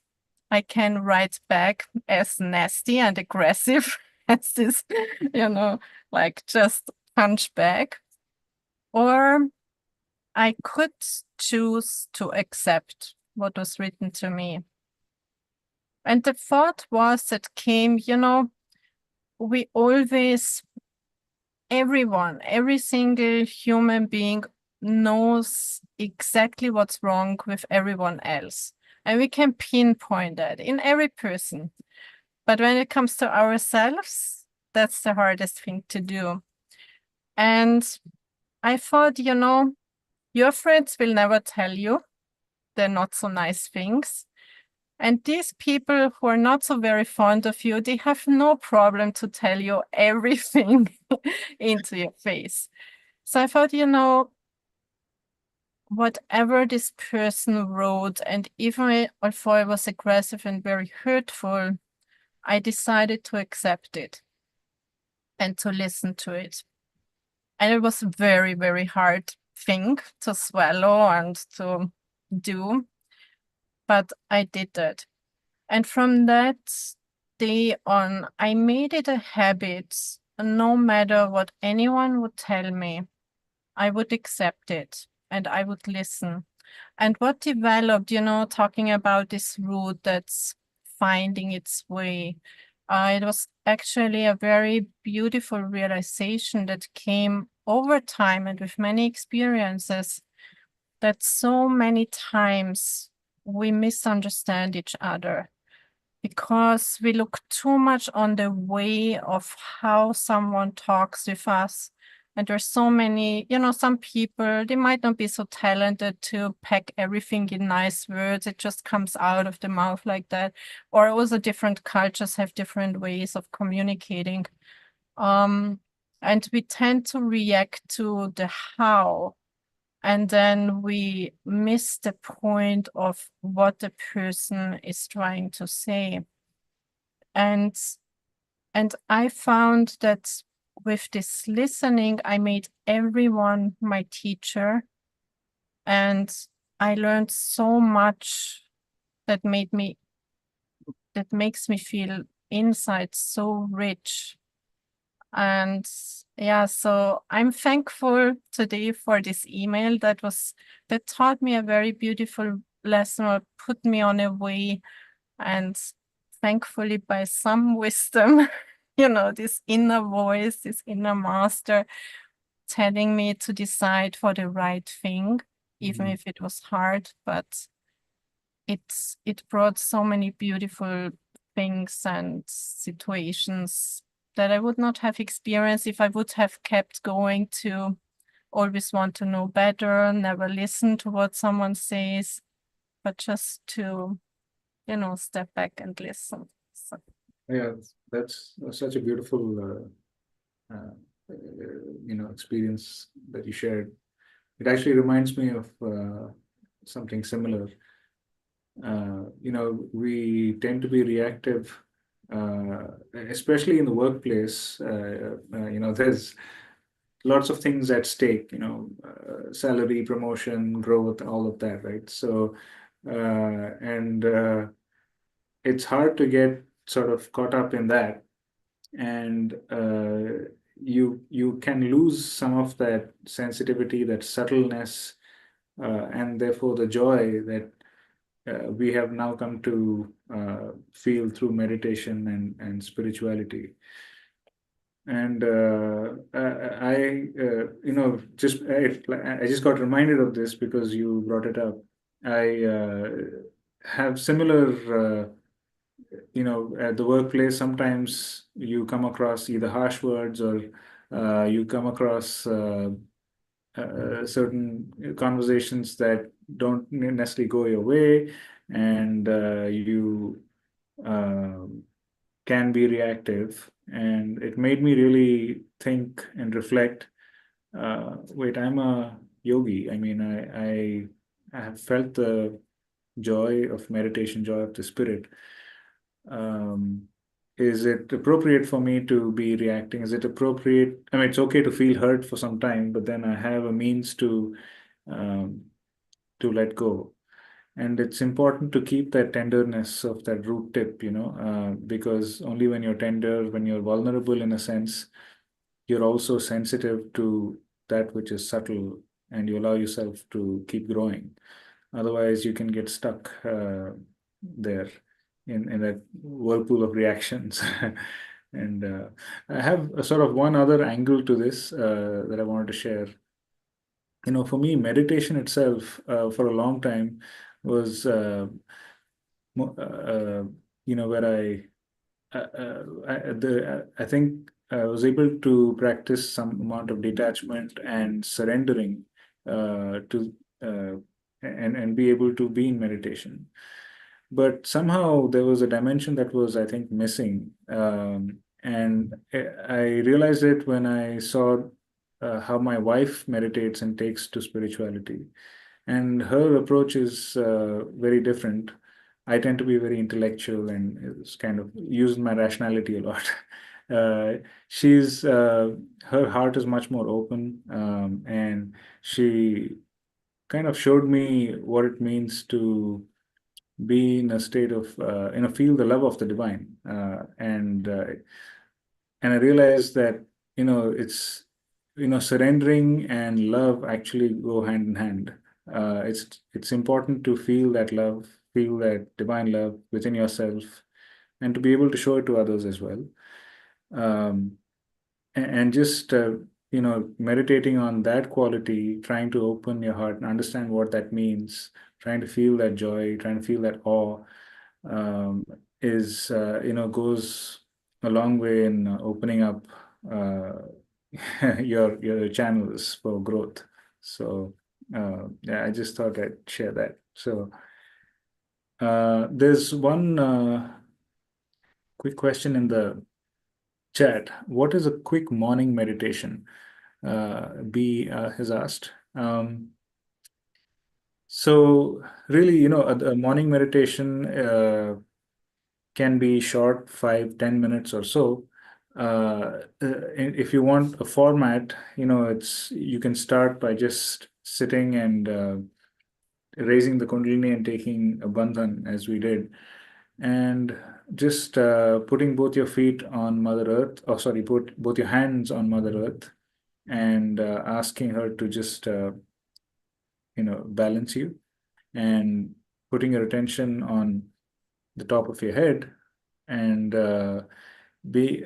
Speaker 2: I can write back as nasty and aggressive as this, like just punch back. Or I could choose to accept what was written to me. And the thought was that came, we always, every single human being knows exactly what's wrong with everyone else. And we can pinpoint that in every person. But when it comes to ourselves, that's the hardest thing to do. And I thought, your friends will never tell you the not so nice things. And these people who are not so very fond of you, they have no problem to tell you everything into your face. So I thought, whatever this person wrote, and even although it was aggressive and very hurtful, I decided to accept it and to listen to it. And it was a very, very hard thing to swallow and to do, but I did that. And from that day on, I made it a habit, no matter what anyone would tell me, I would accept it and I would listen. And what developed, talking about this route that's finding its way, it was actually a very beautiful realization that came over time and with many experiences, that so many times we misunderstand each other because we look too much on the way of how someone talks with us. And there's so many, some people, they might not be so talented to pack everything in nice words. It just comes out of the mouth like that. Or also different cultures have different ways of communicating. And we tend to react to the how. And then we miss the point of what the person is trying to say. And I found that with this listening, I made everyone my teacher. And I learned so much that makes me feel inside so rich. And yeah, so I'm thankful today for this email that taught me a very beautiful lesson, or put me on a way. And thankfully, by some wisdom, this inner voice, this inner master telling me to decide for the right thing, even if it was hard, but it brought so many beautiful things and situations that I would not have experienced if I would have kept going to always want to know better, never listen to what someone says, but just to, step back and listen. So.
Speaker 1: Yeah, that's such a beautiful, experience that you shared. It actually reminds me of something similar. We tend to be reactive especially in the workplace, there's lots of things at stake, salary, promotion, growth, all of that, right? So, and it's hard to get sort of caught up in that, and you can lose some of that sensitivity, that subtleness, and therefore the joy that we have now come to feel through meditation and spirituality. And I just got reminded of this because you brought it up. I have similar, at the workplace, sometimes you come across either harsh words or you come across certain conversations that don't necessarily go your way, and you can be reactive. And it made me really think and reflect. Wait, I'm a yogi. I mean, I have felt the joy of meditation, joy of the spirit. Is it appropriate for me to be reacting? Is it appropriate? I mean, it's okay to feel hurt for some time, but then I have a means um, to let go. And it's important to keep that tenderness of that root tip, because only when you're tender, when you're vulnerable in a sense, you're also sensitive to that which is subtle, and you allow yourself to keep growing. Otherwise, you can get stuck there in that whirlpool of reactions. And I have a sort of one other angle to this that I wanted to share. For me, meditation itself for a long time was, where I think I was able to practice some amount of detachment and surrendering to and be able to be in meditation. But somehow there was a dimension that was, I think, missing. And I realized it when I saw how my wife meditates and takes to spirituality. And her approach is very different. I tend to be very intellectual and is kind of using my rationality a lot. She's her heart is much more open, and she kind of showed me what it means to be in a state of feel the love of the divine, and I realized that it's surrendering and love actually go hand in hand. It's important to feel that love, feel that divine love within yourself, and to be able to show it to others as well. Um, and just meditating on that quality, trying to open your heart and understand what that means, trying to feel that joy, trying to feel that awe, is goes a long way in opening up uh, your channels for growth. So yeah, I just thought I'd share that. So there's one quick question in the chat. What is a quick morning meditation? B has asked. So really, a morning meditation can be short, 5-10 minutes or so. If you want a format, you can start by just sitting and raising the Kundalini and taking a bandhan as we did, and just putting both your feet on Mother Earth, or sorry, put both your hands on Mother Earth, and asking her to just balance you, and putting your attention on the top of your head, and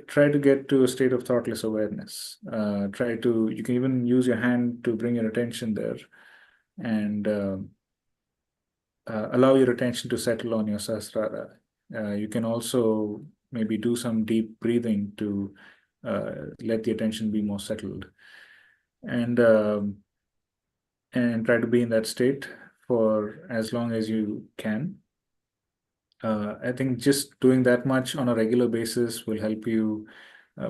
Speaker 1: try to get to a state of thoughtless awareness. You can even use your hand to bring your attention there, and allow your attention to settle on your Sahasrara. You can also maybe do some deep breathing to let the attention be more settled, and try to be in that state for as long as you can. I think just doing that much on a regular basis will help you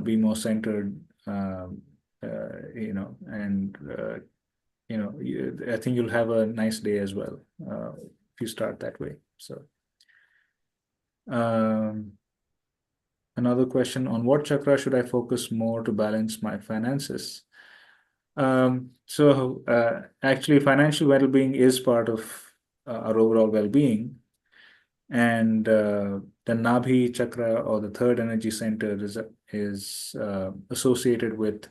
Speaker 1: be more centered, and I think you'll have a nice day as well if you start that way. So, another question: on what chakra should I focus more to balance my finances? Actually, financial well-being is part of our overall well-being, and the Nabhi chakra, or the third energy center, is associated with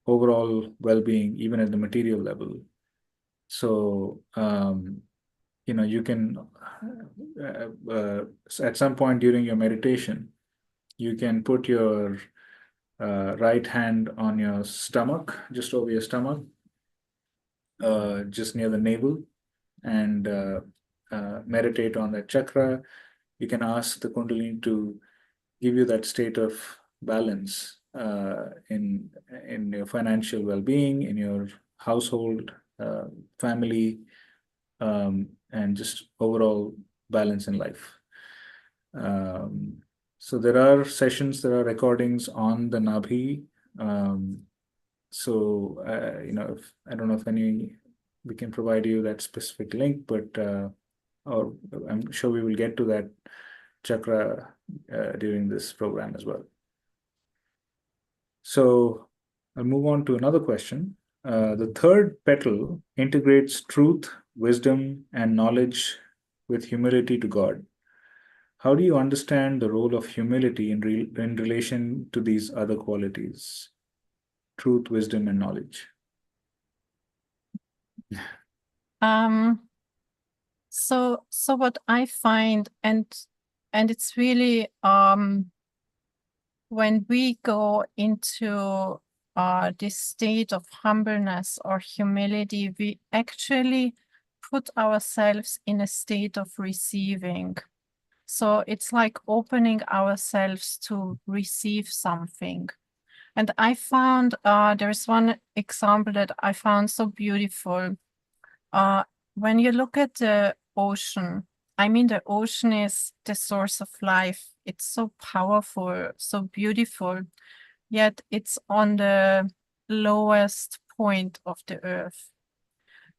Speaker 1: overall well-being, even at the material level. So, you can at some point during your meditation, you can put your right hand on your stomach, just over your stomach, just near the navel, and meditate on that chakra. You can ask the Kundalini to give you that state of balance in your financial well-being, in your household, family, and just overall balance in life. So there are sessions, there are recordings on the Nabhi. If I don't know if we can provide you that specific link, but or I'm sure we will get to that chakra during this program as well. So I'll move on to another question. The third petal integrates truth, wisdom, and knowledge with humility to God. How do you understand the role of humility in relation to these other qualities? Truth, wisdom, and knowledge.
Speaker 2: So what I find, and it's really when we go into this state of humbleness or humility, we actually put ourselves in a state of receiving. So it's like opening ourselves to receive something. And I found there's one example that I found so beautiful. When you look at the ocean, I mean, the ocean is the source of life. It's so powerful, so beautiful, yet it's on the lowest point of the earth.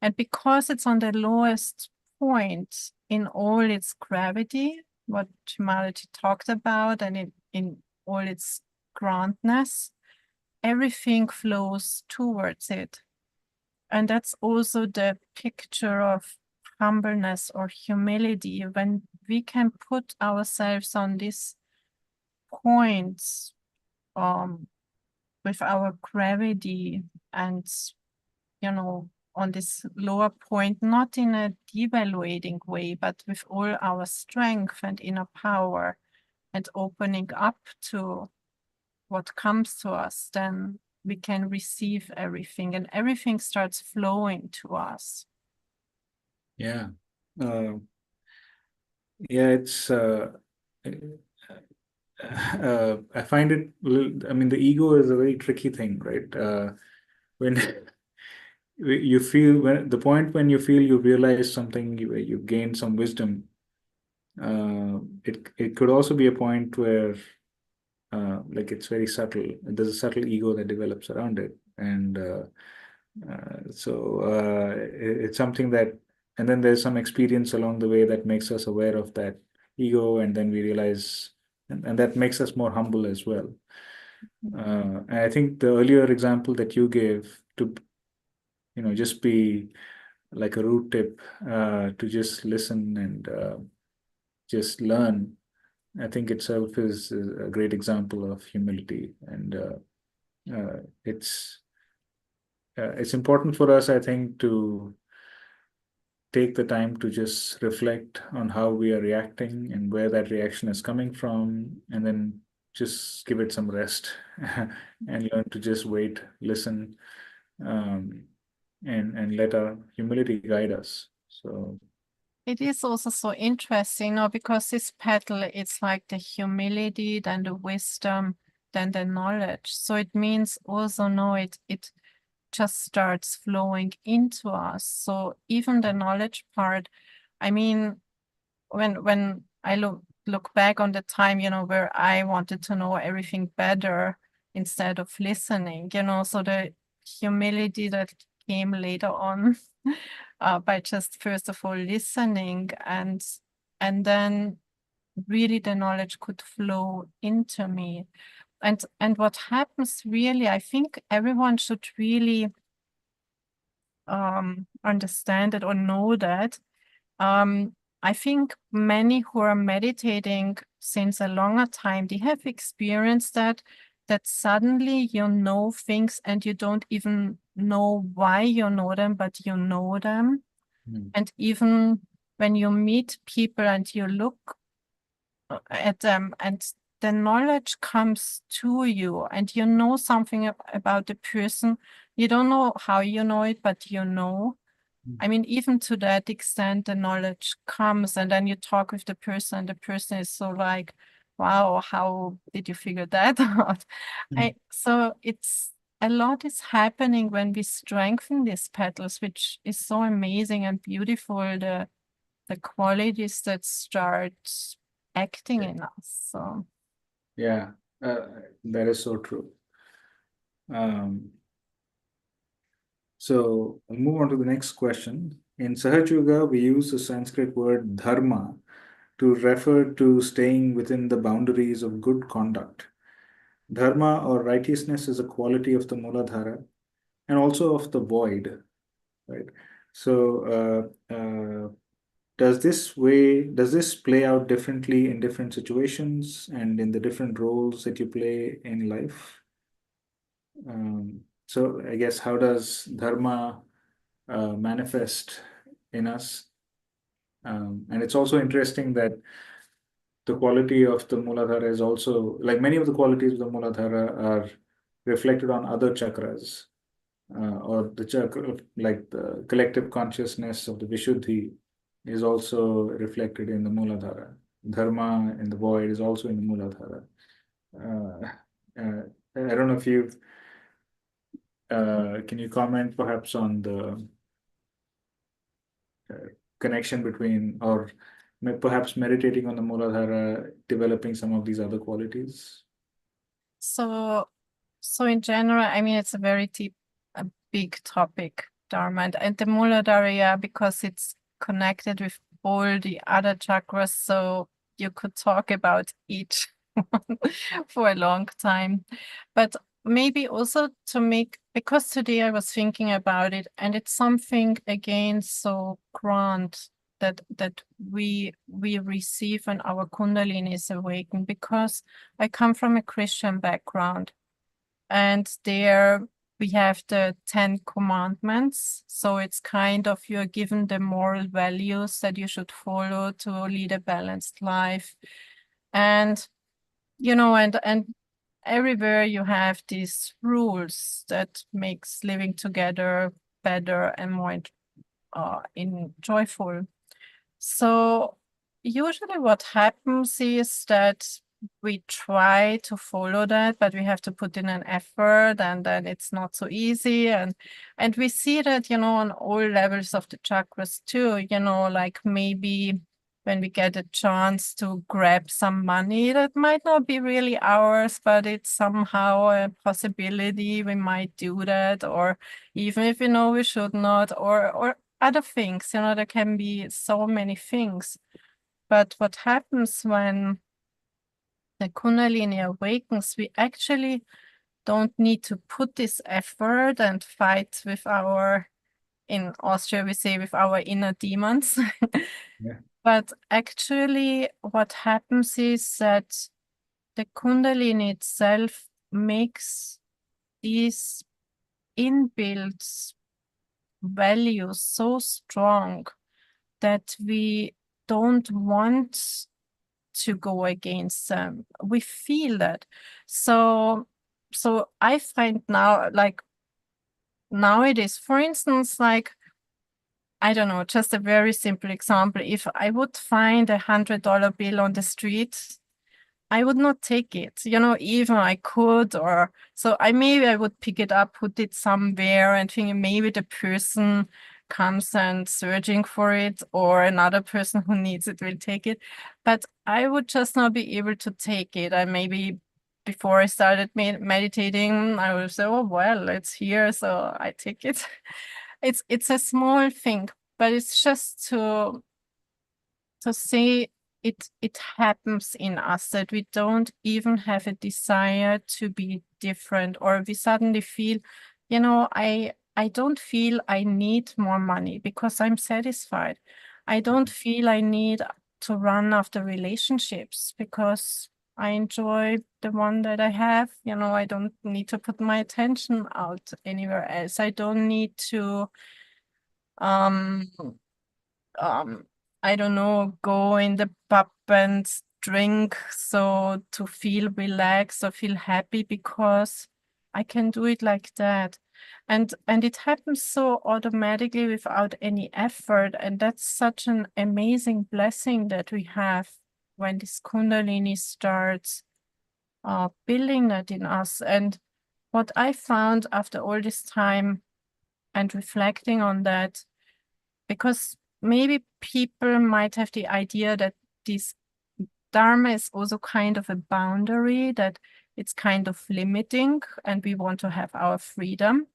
Speaker 2: And because it's on the lowest point in all its gravity, what Malachi talked about, and in all its grandness, everything flows towards it. And that's also the picture of humbleness or humility, when we can put ourselves on this point with our gravity and, on this lower point, not in a devaluating way, but with all our strength and inner power, and opening up to what comes to us, then we can receive everything, and everything starts flowing to us.
Speaker 1: Yeah. It's I find it, the ego is a very tricky thing, right? When you feel, when the point when you feel you realize something, you gain some wisdom, it could also be a point where like it's very subtle. There's a subtle ego that develops around it, and it's something that, and then there's some experience along the way that makes us aware of that ego, and then we realize, and that makes us more humble as well. And I think the earlier example that you gave, to just be like a root tip, to just listen and just learn, I think itself is a great example of humility. And it's important for us, I think, to take the time to just reflect on how we are reacting and where that reaction is coming from, and then just give it some rest and learn to just wait, listen, and let our humility guide us. So
Speaker 2: it is also so interesting, because this petal, it's like the humility, then the wisdom, then the knowledge. So it means also, it just starts flowing into us. So even the knowledge part, I mean, when I look back on the time, where I wanted to know everything better instead of listening, so the humility that came later on by just first of all listening, and then really the knowledge could flow into me. And what happens really, I think everyone should really understand it or know that. I think many who are meditating since a longer time, they have experienced that suddenly you know things and you don't even know why you know them, but you know them. And even when you meet people and you look at them and the knowledge comes to you and you know something about the person, you don't know how you know it, but you know. I mean, even to that extent, the knowledge comes, and then you talk with the person is so like, wow, how did you figure that out? So it's a lot is happening when we strengthen these petals, which is so amazing and beautiful, the qualities that start acting in us. So
Speaker 1: Yeah, that is so true. So I'll move on to the next question. In Sahaja Yoga, we use the Sanskrit word dharma to refer to staying within the boundaries of good conduct. Dharma or righteousness is a quality of the Mooladhara and also of the void, right? So, does this play out differently in different situations and in the different roles that you play in life? So I guess, how does dharma manifest in us? And it's also interesting that the quality of the Mooladhara is also, like many of the qualities of the Mooladhara are reflected on other chakras, or the chakra, like the collective consciousness of the Vishuddhi is also reflected in the Mooladhara. Dharma in the void is also in the Mooladhara. I don't know if you've, can you comment perhaps on the connection between, or perhaps meditating on the Mooladhara, developing some of these other qualities?
Speaker 2: So in general, I mean, it's a very deep, a big topic, Dharma, and the Mooladhara, yeah, because it's connected with all the other chakras, so you could talk about each one for a long time. But maybe also to make, because today I was thinking about it, and it's something again so grand that we receive when our Kundalini is awakened, because I come from a Christian background, and there we have the 10 commandments. So it's kind of, you're given the moral values that you should follow to lead a balanced life. And, you know, and everywhere you have these rules that makes living together better and more joyful. So usually what happens is that we try to follow that, but we have to put in an effort, and then it's not so easy. And we see that, you know, on all levels of the chakras too, you know, like maybe when we get a chance to grab some money that might not be really ours, but it's somehow a possibility, we might do that, or even if we know we should not, or other things, you know, there can be so many things. But what happens when the Kundalini awakens, we actually don't need to put this effort and fight with our, in Austria we say, with our inner demons.
Speaker 1: Yeah.
Speaker 2: But actually what happens is that the Kundalini itself makes these inbuilt values so strong that we don't want to go against them. We feel that. So I find now, like nowadays, for instance, like, I don't know, just a very simple example. If I would find $100 bill on the street, I would not take it, you know, even I could, or so maybe I would pick it up, put it somewhere, and thinking maybe the person comes and searching for it, or another person who needs it will take it. But I would just not be able to take it. I maybe, before I started meditating, I would say, oh, well, it's here, so I take it. It's a small thing, but it's just to say it happens in us that we don't even have a desire to be different, or we suddenly feel, I don't feel I need more money because I'm satisfied. I don't feel I need to run after relationships because I enjoy the one that I have. I don't need to put my attention out anywhere else. I don't need to um I don't know, go in the pub and drink so to feel relaxed or feel happy, because I can do it like that. And it happens so automatically without any effort. And that's such an amazing blessing that we have when this Kundalini starts building that in us. And what I found after all this time and reflecting on that, because maybe people might have the idea that this Dharma is also kind of a boundary, that it's kind of limiting and we want to have our freedom.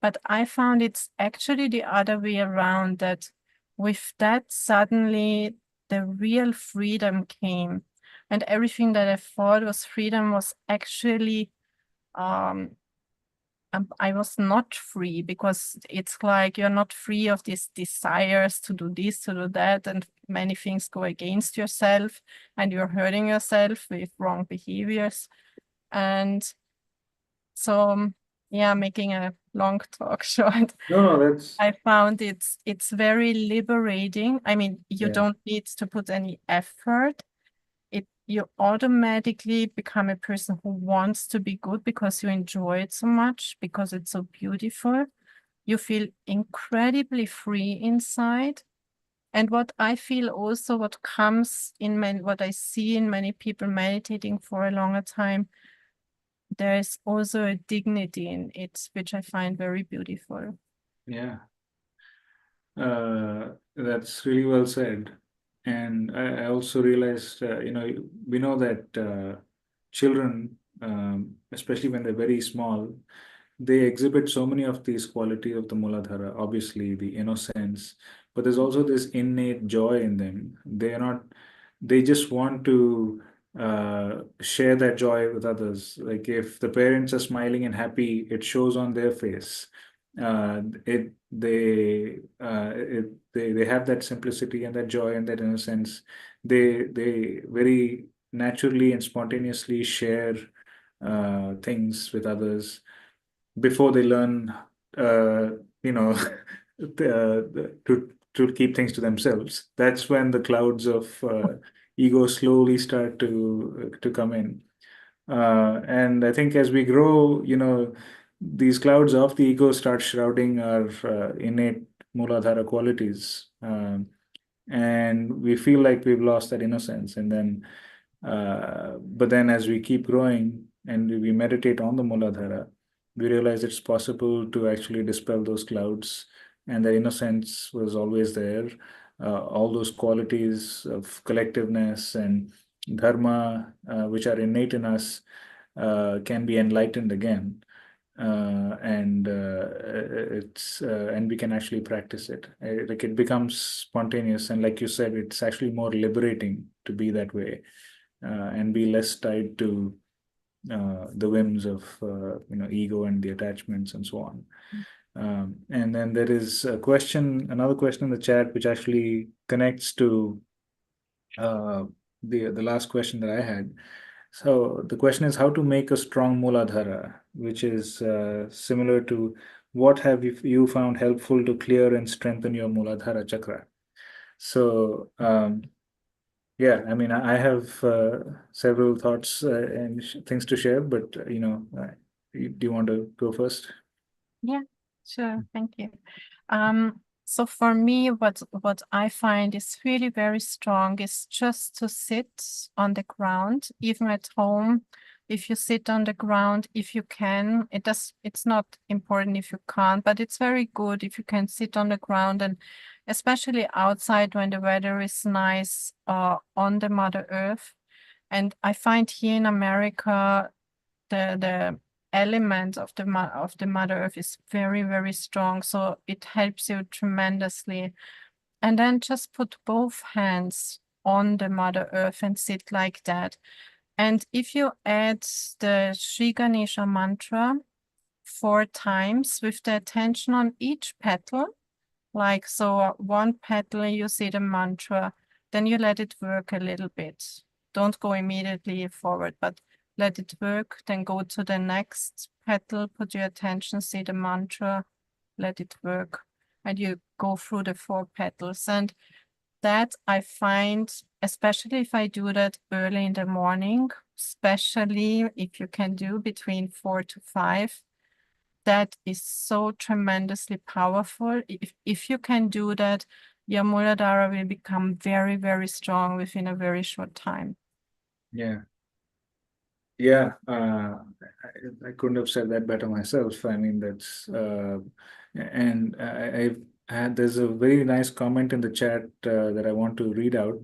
Speaker 2: But I found it's actually the other way around, that with that suddenly the real freedom came, and everything that I thought was freedom was actually I was not free, because it's like you're not free of these desires to do this, to do that, and many things go against yourself and you're hurting yourself with wrong behaviors. And so, yeah, making a long talk short,
Speaker 1: No, that's
Speaker 2: I found it's very liberating. I mean, you
Speaker 1: yeah.
Speaker 2: don't need to put any effort. You automatically become a person who wants to be good because you enjoy it so much, because it's so beautiful. You feel incredibly free inside. And what I feel also, what comes in what I see in many people meditating for a longer time, there is also a dignity in it, which I find very beautiful.
Speaker 1: Yeah. That's really well said. And I also realized, we know that children, especially when they're very small, they exhibit so many of these qualities of the Mooladhara, obviously the innocence, but there's also this innate joy in them. They just want to share that joy with others. Like if the parents are smiling and happy, it shows on their face. They have that simplicity and that joy and that innocence. They very naturally and spontaneously share things with others before they learn, uh, you know, to keep things to themselves. That's when the clouds of ego slowly start to come in. And I think as we grow, these clouds of the ego start shrouding our innate Mooladhara qualities. And we feel like we've lost that innocence. And then, but then as we keep growing and we meditate on the Mooladhara, we realize it's possible to actually dispel those clouds. And the innocence was always there. All those qualities of collectiveness and dharma, which are innate in us, can be enlightened again. And we can actually practice it. Like it becomes spontaneous, and like you said, it's actually more liberating to be that way, and be less tied to the whims of ego and the attachments and so on. And then there is another question in the chat, which actually connects to the last question that I had. So the question is how to make a strong Mooladhara, which is similar to what have you found helpful to clear and strengthen your Mooladhara Chakra. So yeah, I mean, I have several thoughts and things to share, but do you want to go first?
Speaker 2: Yeah, sure. Thank you. So for me, what I find is really very strong is just to sit on the ground, even at home. If you sit on the ground, if you can, it's not important if you can't, but it's very good if you can sit on the ground, and especially outside when the weather is nice, on the Mother Earth. And I find here in America, the element of the Mother Earth is very, very strong. So it helps you tremendously. And then just put both hands on the Mother Earth and sit like that. And if you add the Sri Ganesha mantra 4 times with the attention on each petal, like so one petal you say the mantra, then you let it work a little bit. Don't go immediately forward, but let it work, then go to the next petal, put your attention, say the mantra, let it work, and you go through the 4 petals. And that I find, especially if I do that early in the morning, especially if you can do between 4 to 5, that is so tremendously powerful. If you can do that, your Mooladhara will become very, very strong within a very short time.
Speaker 1: Yeah. Yeah, I couldn't have said that better myself. I mean, that's and I've had there's a very nice comment in the chat that I want to read out.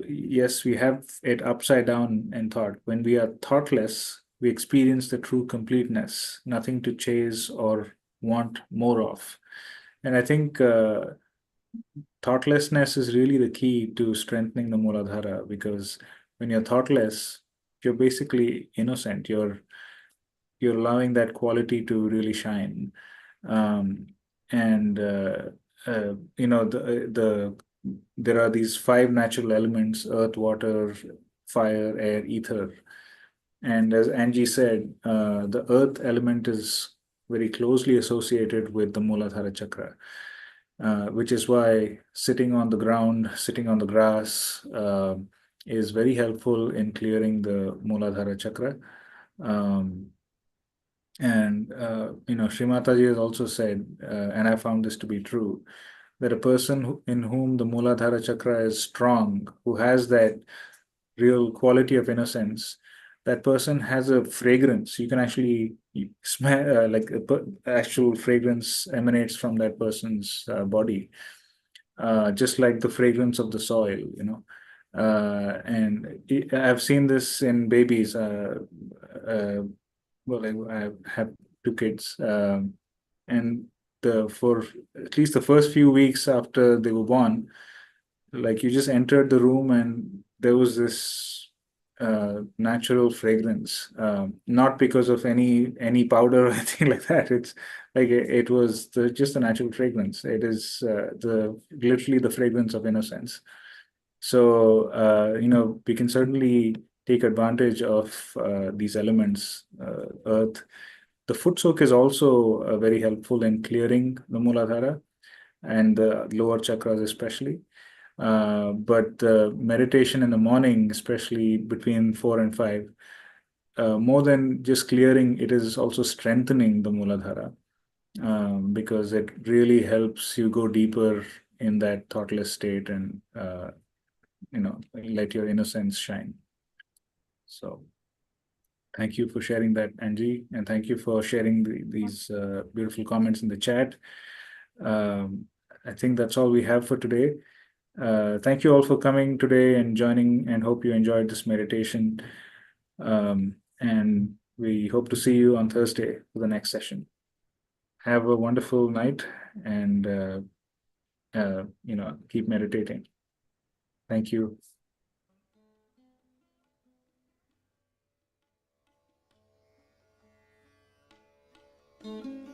Speaker 1: Yes, we have it upside down in thought. When we are thoughtless, we experience the true completeness, nothing to chase or want more of. And I think thoughtlessness is really the key to strengthening the Mooladhara, because when you're thoughtless, you're basically innocent. You're allowing that quality to really shine. Um, and there are these 5 natural elements: earth, water, fire, air, ether. And as Angie said, the earth element is very closely associated with the Mooladhara Chakra. Which is why sitting on the ground, sitting on the grass, is very helpful in clearing the Mooladhara Chakra. Shri Mataji has also said, and I found this to be true, that a person in whom the Mooladhara Chakra is strong, who has that real quality of innocence, that person has a fragrance. You can actually smell, like actual fragrance emanates from that person's body, just like the fragrance of the soil, I've seen this in babies. Well, I have 2 kids, and for at least the first few weeks after they were born, like you just entered the room and there was this natural fragrance, not because of any powder or anything like that. It's like it was just a natural fragrance. It is the literally the fragrance of innocence. So we can certainly take advantage of these elements. Earth, the foot soak is also very helpful in clearing the Mooladhara and the lower chakras especially. But meditation in the morning, especially between 4 and 5, more than just clearing, it is also strengthening the Mooladhara, because it really helps you go deeper in that thoughtless state and let your innocence shine. So thank you for sharing that, Angie, and thank you for sharing these beautiful comments in the chat. I think that's all we have for today. Thank you all for coming today and joining, and hope you enjoyed this meditation. And we hope to see you on Thursday for the next session. Have a wonderful night, and keep meditating. Thank you.
Speaker 3: Mm-hmm.